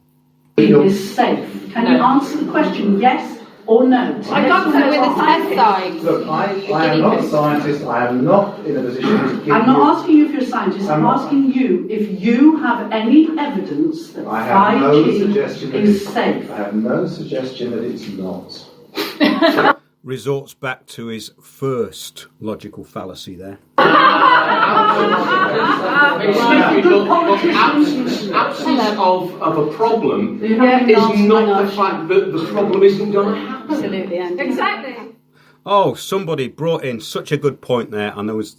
S8: is safe? Can you answer the question, yes or no?
S7: I got that with the test side.
S6: Look, I am not a scientist. I am not in a position to give
S8: I'm not asking you if you're a scientist. I'm asking you if you have any evidence that
S6: I have no
S8: 5G
S6: suggestion that
S8: is safe.
S6: I have no suggestion that it's not.
S2: Resorts back to his first logical fallacy there.
S4: Absence of a problem is not the fact that the problem isn't going to happen.
S5: Absolutely, Andy.
S7: Exactly.
S2: Oh, somebody brought in such a good point there, and there was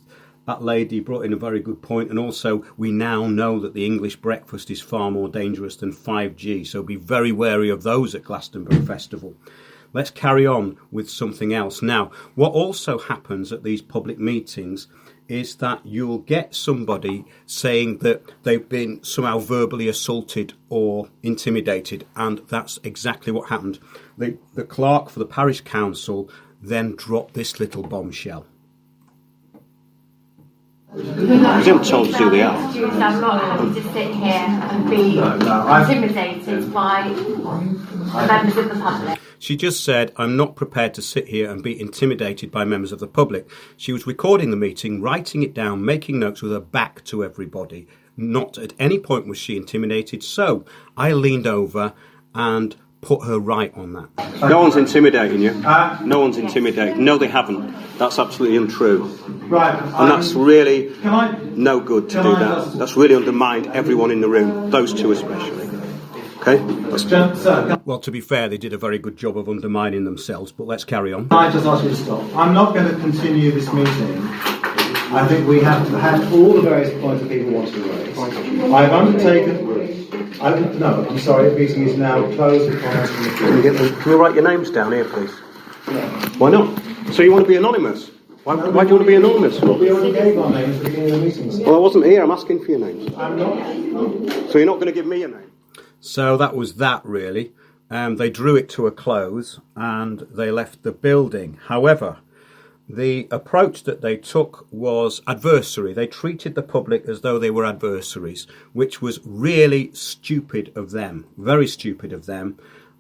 S2: that lady brought in a very good point, and also we now know that the English breakfast is far more dangerous than 5G, so be very wary of those at Glastonbury Festival. Let's carry on with something else. Now, what also happens at these public meetings is that you'll get somebody saying that they've been somehow verbally assaulted or intimidated, and that's exactly what happened. The clerk for the parish council then dropped this little bombshell.
S4: Because I'm told to do the act.
S9: I'm not happy to sit here and be intimidated by members of the public.
S2: She just said, I'm not prepared to sit here and be intimidated by members of the public. She was recording the meeting, writing it down, making notes with her back to everybody. Not at any point was she intimidated. So I leaned over and put her right on that.
S4: No one's intimidating you. No one's intimidating. No, they haven't. That's absolutely untrue.
S6: Right.
S4: And that's really no good to do that.
S6: just-
S4: That's really undermined everyone in the room, those two especially. Okay?
S2: Well, to be fair, they did a very good job of undermining themselves, but let's carry on.
S6: Can I just ask you to stop? I'm not going to continue this meeting. I think we have had all the various points that people want to raise. I've undertaken... I'm sorry, the meeting is now closed.
S4: Can you write your names down here, please? Why not? So you want to be anonymous? Why do you want to be anonymous?
S6: We already gave our names at the beginning of the meeting.
S4: Well, I wasn't here. I'm asking for your names.
S6: I'm not.
S4: So you're not going to give me a name?
S2: So that was that, really. They drew it to a close and they left the building. However, the approach that they took was adversary. They treated the public as though they were adversaries, which was really stupid of them, very stupid of them.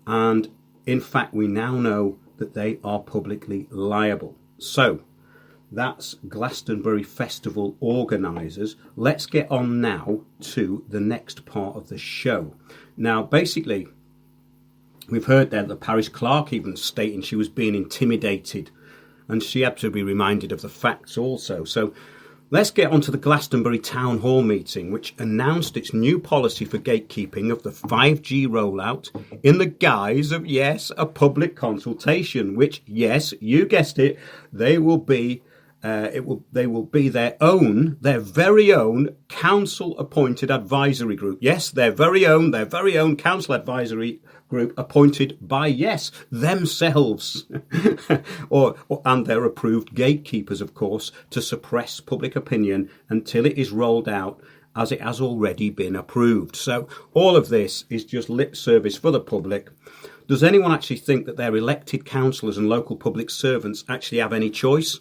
S2: And in fact, we now know that they are publicly liable. So that's Glastonbury Festival organisers. Let's get on now to the next part of the show. Now, basically, we've heard there the parish clerk even stating she was being intimidated, and she had to be reminded of the facts also. So let's get on to the Glastonbury Town Hall meeting, which announced its new policy for gatekeeping of the 5G rollout in the guise of, yes, a public consultation, which, yes, you guessed it, they will be their very own council-appointed advisory group. Yes, their very own council advisory group appointed by, yes, themselves, and their approved gatekeepers, of course, to suppress public opinion until it is rolled out as it has already been approved. So all of this is just lip service for the public. Does anyone actually think that their elected councillors and local public servants actually have any choice?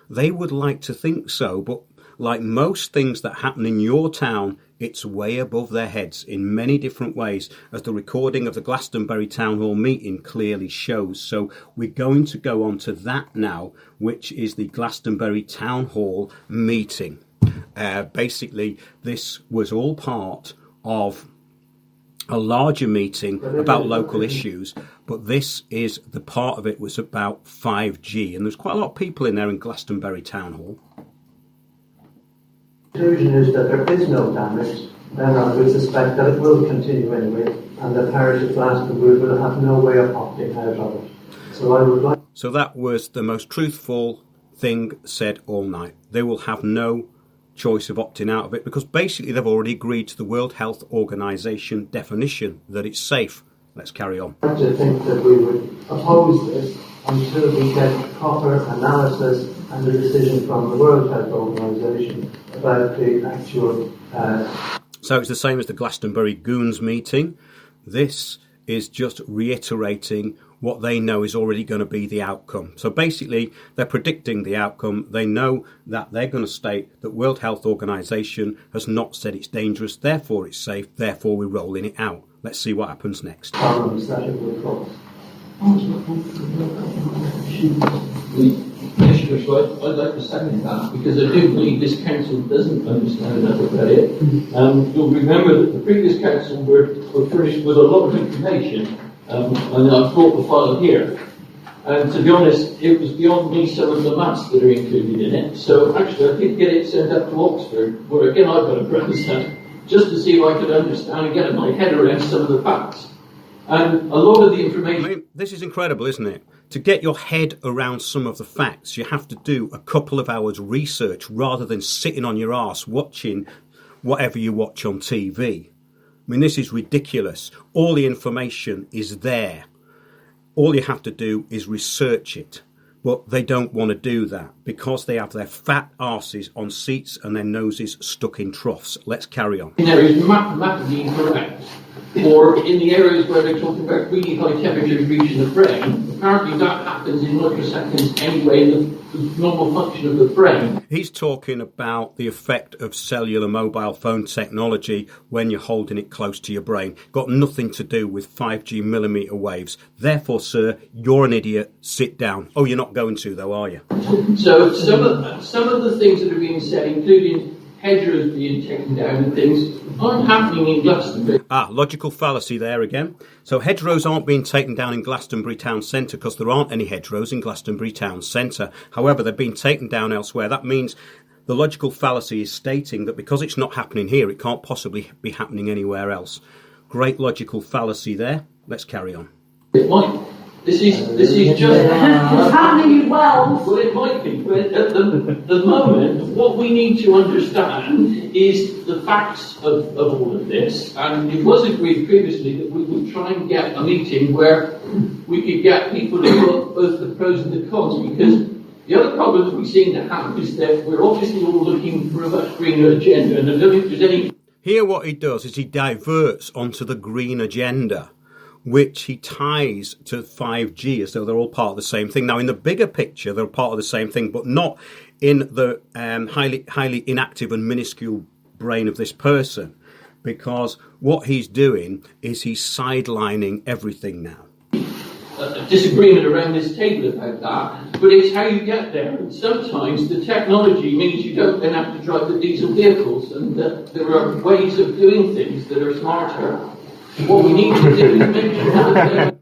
S2: They would like to think so, but like most things that happen in your town, it's way above their heads in many different ways, as the recording of the Glastonbury Town Hall meeting clearly shows. So we're going to go on to that now, which is the Glastonbury Town Hall meeting. Basically, this was all part of a larger meeting about local issues, but this is the part of it was about 5G, and there's quite a lot of people in there in Glastonbury Town Hall.
S10: The conclusion is that there is no damage, then I would suspect that it will continue anyway, and the parish of Glastonbury will have no way of opting out of it. So I would like...
S2: So that was the most truthful thing said all night. They will have no choice of opting out of it, because basically they've already agreed to the World Health Organization definition that it's safe. Let's carry on.
S10: I actually think that we would oppose this until we get proper analysis and a decision from the World Health Organization about the actual...
S2: So it's the same as the Glastonbury Goons meeting. This is just reiterating what they know is already going to be the outcome. So basically, they're predicting the outcome. They know that they're going to state that World Health Organization has not said it's dangerous, therefore it's safe, therefore we're rolling it out. Let's see what happens next.
S10: Problems that it will cause.
S11: Yes, Joshua, I'd like to second that, because I do believe this council doesn't understand enough about it. You'll remember that the previous council were furnished with a lot of information, and I've brought the file here. And to be honest, it was beyond me some of the maths that are included in it. So actually, I did get it sent up to Oxford, where again I've got a grandson, just to see if I could understand and get my head around some of the facts. And a lot of the information...
S2: I mean, this is incredible, isn't it? To get your head around some of the facts, you have to do a couple of hours research rather than sitting on your arse watching whatever you watch on TV. I mean, this is ridiculous. All the information is there. All you have to do is research it. But they don't want to do that because they have their fat arses on seats and their noses stuck in troughs. Let's carry on.
S11: There is mathematically incorrect. Or in the areas where they're talking about really high temperatures reaching the brain, apparently that happens in microseconds anyway in the normal function of the brain.
S2: He's talking about the effect of cellular mobile phone technology when you're holding it close to your brain. Got nothing to do with 5G millimetre waves. Therefore, sir, you're an idiot. Sit down. Oh, you're not going to, though, are you?
S11: So some of the things that are being said, including hedgerows being taken down and things, aren't happening in Glastonbury.
S2: Logical fallacy there again. So hedgerows aren't being taken down in Glastonbury town centre because there aren't any hedgerows in Glastonbury town centre. However, they're being taken down elsewhere. That means the logical fallacy is stating that because it's not happening here, it can't possibly be happening anywhere else. Great logical fallacy there. Let's carry on.
S11: It might. This is just...
S8: It's happening in Wales.
S11: Well, it might be, but at the moment, what we need to understand is the facts of all of this. And it was agreed previously that we would try and get a meeting where we could get people to look both the pros and the cons, because the other problem that we seem to have is that we're obviously all looking for a much greener agenda, and I don't think there's any...
S2: Here what he does is he diverts onto the green agenda, which he ties to 5G as though they're all part of the same thing. Now, in the bigger picture, they're part of the same thing, but not in the highly inactive and minuscule brain of this person, because what he's doing is he's sidelining everything now.
S11: A disagreement around this table about that, but it's how you get there. And sometimes the technology means you don't then have to drive the diesel vehicles, and that there are ways of doing things that are smarter. What we need to do is make sure that...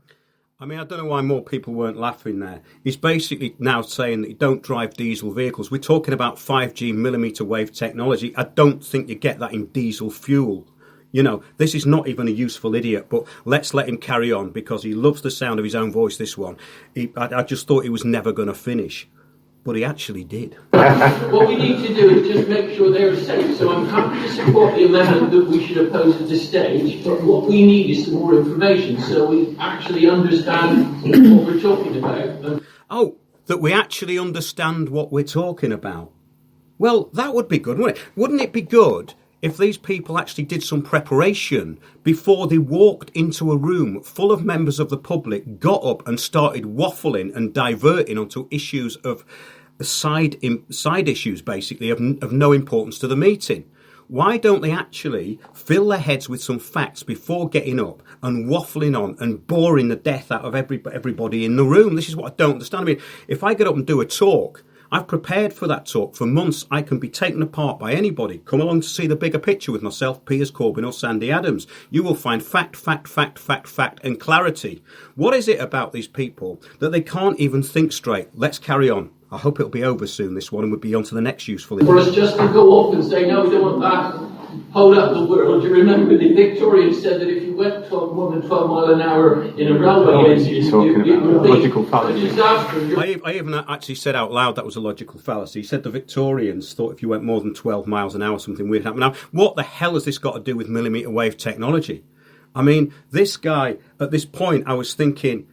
S2: I mean, I don't know why more people weren't laughing there. He's basically now saying that you don't drive diesel vehicles. We're talking about 5G millimetre wave technology. I don't think you get that in diesel fuel. You know, this is not even a useful idiot, but let's let him carry on because he loves the sound of his own voice, this one. I just thought he was never going to finish. But he actually did.
S11: What we need to do is just make sure they're safe. So I'm happy to support the amendment that we should oppose at this stage, but what we need is some more information so we actually understand what we're talking about.
S2: That we actually understand what we're talking about. Well, that would be good, wouldn't it? Wouldn't it be good if these people actually did some preparation before they walked into a room full of members of the public, got up and started waffling and diverting onto issues of side issues, basically, of no importance to the meeting? Why don't they actually fill their heads with some facts before getting up and waffling on and boring the death out of everybody in the room? This is what I don't understand. I mean, if I get up and do a talk, I've prepared for that talk for months. I can be taken apart by anybody. Come along to see the bigger picture with myself, Piers Corbyn or Sandy Adams. You will find fact, and clarity. What is it about these people that they can't even think straight? Let's carry on. I hope it'll be over soon, this one, and we'll be on to the next useful.
S11: For us just to go off and say, no, we don't want that. hold up the world. You remember the Victorians said that if you went more than 12 miles an hour in a railway engine, it would be
S4: logical
S11: a
S4: fallacy.
S11: disaster.
S2: I even actually said out loud that was a logical fallacy. He said the Victorians thought if you went more than 12 miles an hour, something weird happened. Now, what the hell has this got to do with millimetre wave technology? I mean, this guy, at this point, I was thinking,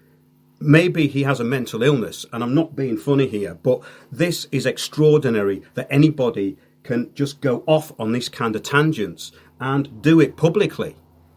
S2: maybe he has a mental illness, and I'm not being funny here, but this is extraordinary that anybody can just go off on these kind of tangents and do it publicly.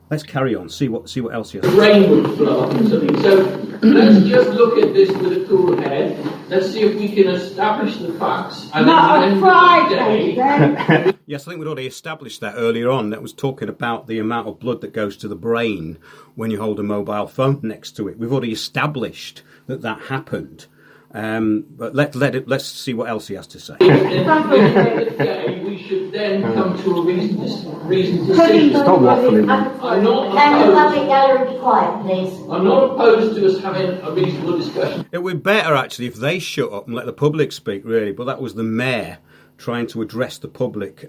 S2: Let's carry on, see what else he has.
S11: The rain would flow up and something. So let's just look at this with a cool head. Let's see if we can establish the facts. And
S7: Not
S11: at
S7: a
S11: the
S7: Friday,
S11: end of the day,
S2: Yes, I think we'd already established that earlier on. That was talking about the amount of blood that goes to the brain when you hold a mobile phone next to it. We've already established that happened. But let's see what else he has to say.
S11: at the end of the day, we should then come to a reasoned decision.
S4: Stop waffling.
S11: I'm not
S9: Can the public
S11: opposed.
S9: gallery be quiet, please?
S11: I'm not opposed to us having a reasonable discussion.
S2: It would be better, actually, if they shut up and let the public speak, really. But that was the mayor trying to address the public.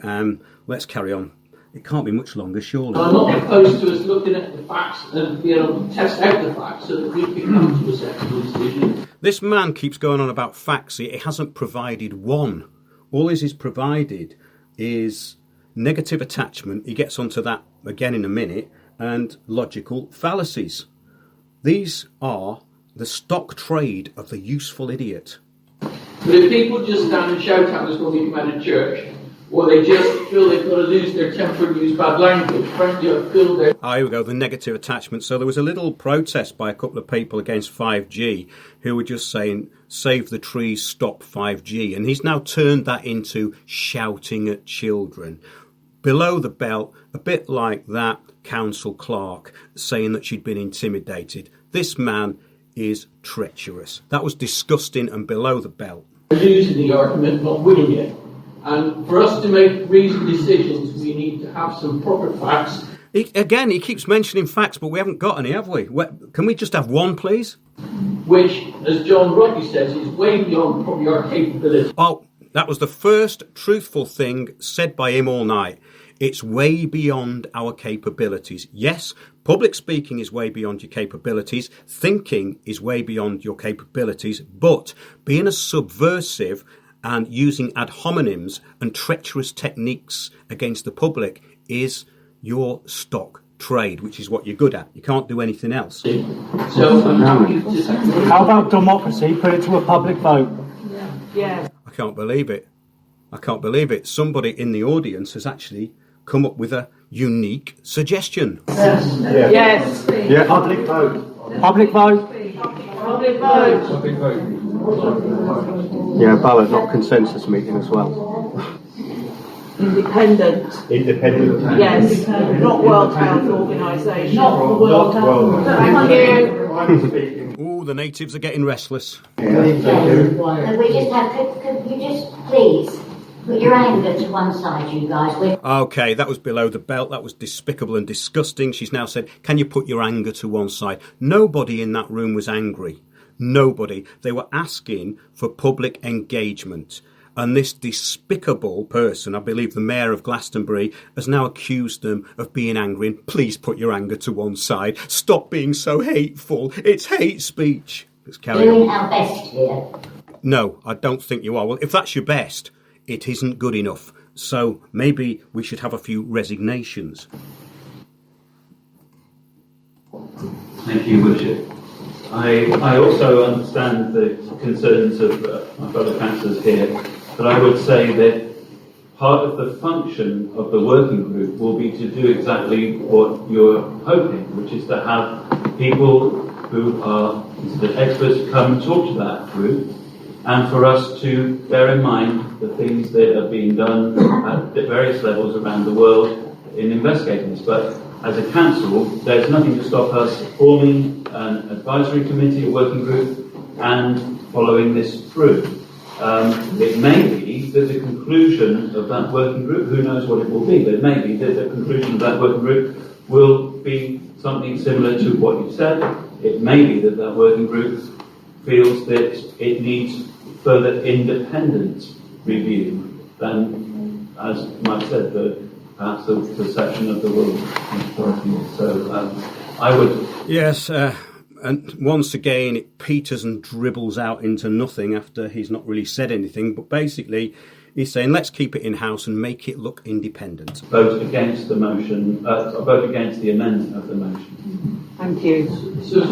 S2: Let's carry on. It can't be much longer, surely.
S11: I'm not opposed to us looking at the facts and being able to test out the facts so that we can come to a sensible decision.
S2: This man keeps going on about facts. He hasn't provided one. All he's provided is negative attachment. He gets onto that again in a minute. And logical fallacies. These are the stock trade of the useful idiot.
S11: But if people just stand and shout at us when we come out of church, or they just feel they've got to lose their temper and use bad language, frankly, I feel they're...
S2: Here we go, the negative attachment. So there was a little protest by a couple of people against 5G who were just saying, save the trees, stop 5G. And he's now turned that into shouting at children. Below the belt, a bit like that council clerk saying that she'd been intimidated. This man is treacherous. That was disgusting and below the belt.
S11: losing the argument, not winning it. And for us to make reasoned decisions, we need to have some proper facts.
S2: He keeps mentioning facts, but we haven't got any, have we? Can we just have one, please?
S11: Which, as John Rodney says, is way beyond probably our capability.
S2: Oh, that was the first truthful thing said by him all night. It's way beyond our capabilities. Yes, public speaking is way beyond your capabilities. Thinking is way beyond your capabilities. But being a subversive and using ad hominems and treacherous techniques against the public is your stock trade, which is what you're good at. You can't do anything else.
S11: So I'm happy to...
S10: How about democracy? Put it to a public vote.
S5: Yeah.
S2: I can't believe it. I can't believe it. Somebody in the audience has actually come up with a unique suggestion.
S10: Yes.
S6: Yeah.
S5: Yes.
S6: Yeah. Public vote.
S10: Public vote.
S5: Public vote.
S11: Public vote.
S4: Yeah, ballot, not consensus meeting as well.
S5: Independent.
S6: Independent.
S5: Yes. Not World Health Organisation.
S8: Not the World Health.
S5: Thank you.
S2: Ooh, the natives are getting restless.
S9: And we just have, could you just please put your anger to one side, you guys?
S2: Okay, that was below the belt. That was despicable and disgusting. She's now said, can you put your anger to one side? Nobody in that room was angry. Nobody. They were asking for public engagement. And this despicable person, I believe the mayor of Glastonbury, has now accused them of being angry. And please put your anger to one side. Stop being so hateful. It's hate speech. Let's carry
S9: Doing
S2: on.
S9: our best here.
S2: No, I don't think you are. Well, if that's your best, it isn't good enough. So maybe we should have a few resignations.
S12: Thank you, Worship. I also understand the concerns of my fellow councillors here, but I would say that part of the function of the working group will be to do exactly what you're hoping, which is to have people who are considered experts come and talk to that group, and for us to bear in mind the things that are being done at various levels around the world in investigating this. But as a council, there's nothing to stop us forming an advisory committee, a working group, and following this through. It may be that the conclusion of that working group, who knows what it will be, but it may be that the conclusion of that working group will be something similar to what you said. It may be that that working group feels that it needs further independent review than, as Mike said, the perhaps the perception of the world is. So I would...
S2: Yes, and once again it peters and dribbles out into nothing after he's not really said anything, but basically he's saying let's keep it in-house and make it look independent.
S12: Vote against the motion, vote against the amendment of the motion.
S5: Thank you.
S11: So,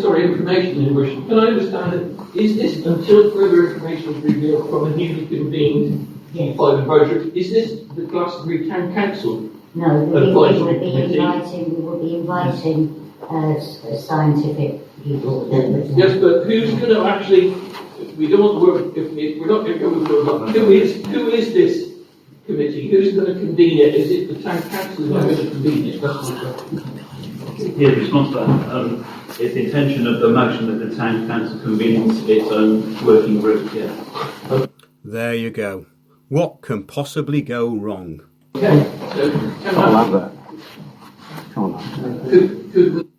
S11: sorry, information in which, can I understand it? Is this, until further information is revealed from a newly convened G5 advisory, is this the Glastonbury Town Council?
S13: No, we would be inviting scientific people.
S11: Yes, but who's going to actually, we don't want to work, if we're not going to go with the word, who is this committee? Who's going to convene it? Is it the Town Council who's going to convene it? That's my question.
S12: Yeah, in response to that, it's the intention of the motion that the Town Council convenes its own working group, yeah.
S2: There you go. What can possibly go wrong?
S11: Okay, so
S4: I'll have that. Come on.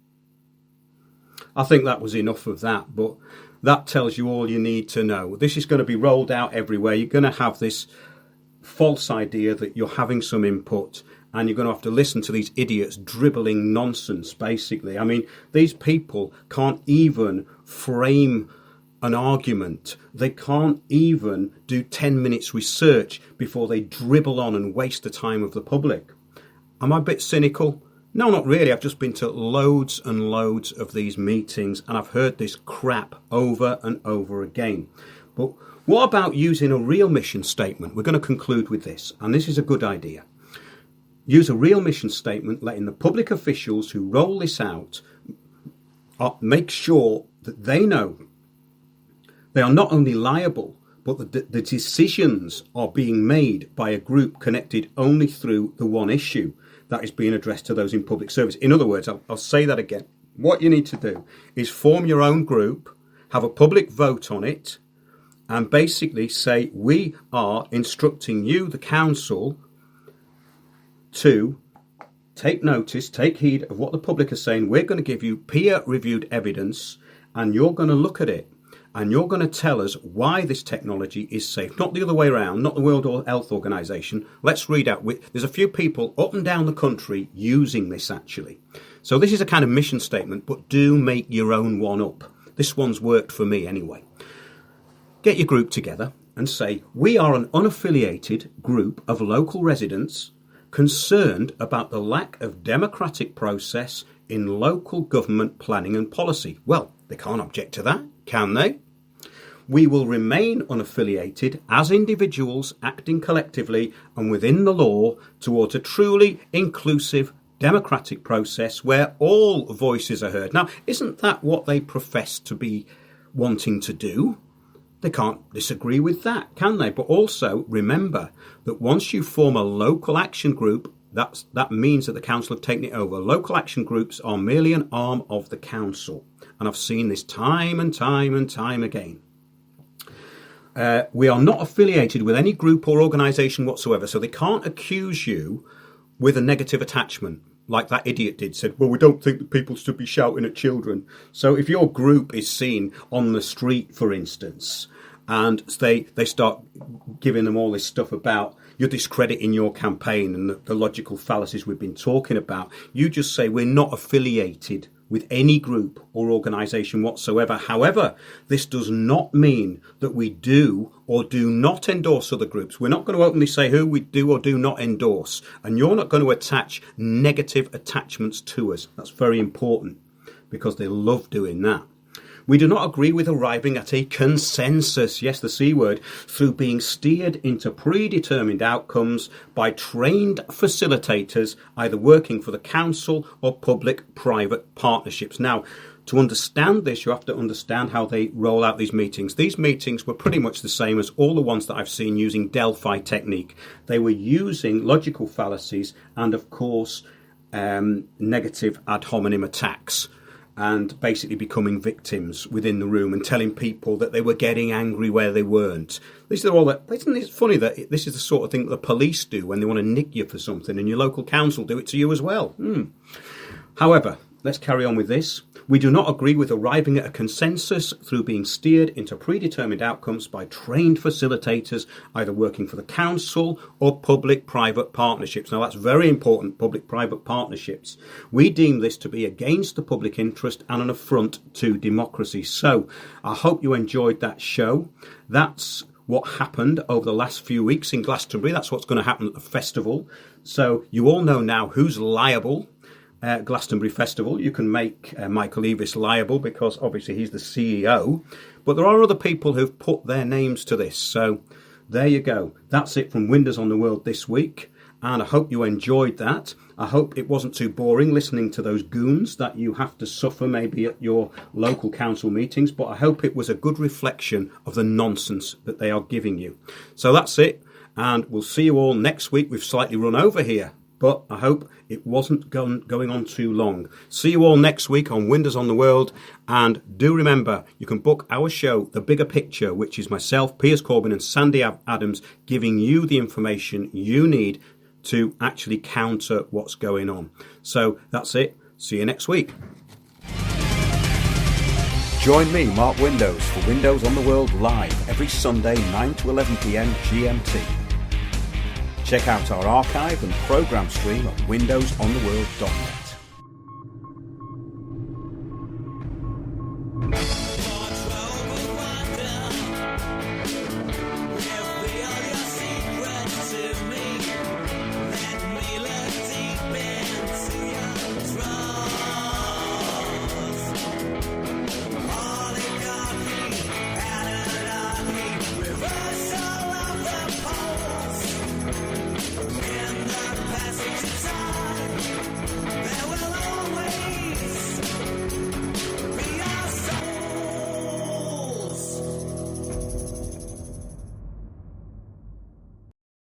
S2: I think that was enough of that, but that tells you all you need to know. This is going to be rolled out everywhere. You're going to have this false idea that you're having some input, and you're going to have to listen to these idiots dribbling nonsense, basically. I mean, these people can't even frame an argument. They can't even do 10 minutes research before they dribble on and waste the time of the public. Am I a bit cynical? No, not really. I've just been to loads and loads of these meetings, and I've heard this crap over and over again. But what about using a real mission statement? We're going to conclude with this, and this is a good idea. Use a real mission statement, letting the public officials who roll this out make sure that they know they are not only liable, but that the decisions are being made by a group connected only through the one issue that is being addressed to those in public service. In other words, I'll say that again. What you need to do is form your own group, have a public vote on it, and basically say, we are instructing you, the council, to take notice, take heed of what the public are saying. We're going to give you peer-reviewed evidence, and you're going to look at it, and you're going to tell us why this technology is safe. Not the other way around, not the World Health Organization. Let's read out. There's a few people up and down the country using this, actually. So this is a kind of mission statement, but do make your own one up. This one's worked for me anyway. Get your group together and say, we are an unaffiliated group of local residents concerned about the lack of democratic process in local government planning and policy. Well, they can't object to that, can they? We will remain unaffiliated as individuals acting collectively and within the law towards a truly inclusive democratic process where all voices are heard. Now, isn't that what they profess to be wanting to do? They can't disagree with that, can they? But also remember that once you form a local action group, that means that the council have taken it over. Local action groups are merely an arm of the council. And I've seen this time and time and time again. We are not affiliated with any group or organisation whatsoever, so they can't accuse you with a negative attachment, like that idiot did, said, well, we don't think that people should be shouting at children. So if your group is seen on the street, for instance, and they start giving them all this stuff about you're discrediting your campaign and the logical fallacies we've been talking about, you just say we're not affiliated with any group or organisation whatsoever. However, this does not mean that we do or do not endorse other groups. We're not going to openly say who we do or do not endorse, and you're not going to attach negative attachments to us. That's very important because they love doing that. We do not agree with arriving at a consensus, yes, the C word, through being steered into predetermined outcomes by trained facilitators, either working for the council or public-private partnerships. Now, to understand this, you have to understand how they roll out these meetings. These meetings were pretty much the same as all the ones that I've seen using Delphi technique. They were using logical fallacies and, of course, negative ad hominem attacks, and basically becoming victims within the room and telling people that they were getting angry where they weren't. These are all that. Isn't it funny that this is the sort of thing that the police do when they want to nick you for something, and your local council do it to you as well? However, let's carry on with this. We do not agree with arriving at a consensus through being steered into predetermined outcomes by trained facilitators, either working for the council or public-private partnerships. Now, that's very important, public-private partnerships. We deem this to be against the public interest and an affront to democracy. So, I hope you enjoyed that show. That's what happened over the last few weeks in Glastonbury. That's what's going to happen at the festival. So, you all know now who's liable. Glastonbury Festival. You can make Michael Eavis liable because obviously he's the CEO, but there are other people who've put their names to this. So there you go. That's it from Windows on the World this week, and I hope you enjoyed that. I hope it wasn't too boring listening to those goons that you have to suffer maybe at your local council meetings, but I hope it was a good reflection of the nonsense that they are giving you. So that's it, and we'll see you all next week. We've slightly run over here, but I hope it wasn't going on too long. See you all next week on Windows on the World. And do remember, you can book our show, The Bigger Picture, which is myself, Piers Corbyn and Sandy Adams, giving you the information you need to actually counter what's going on. So that's it. See you next week.
S1: Join me, Mark Windows, for Windows on the World live every Sunday 9 to 11 p.m. GMT. Check out our archive and programme stream at windowsontheworld.net.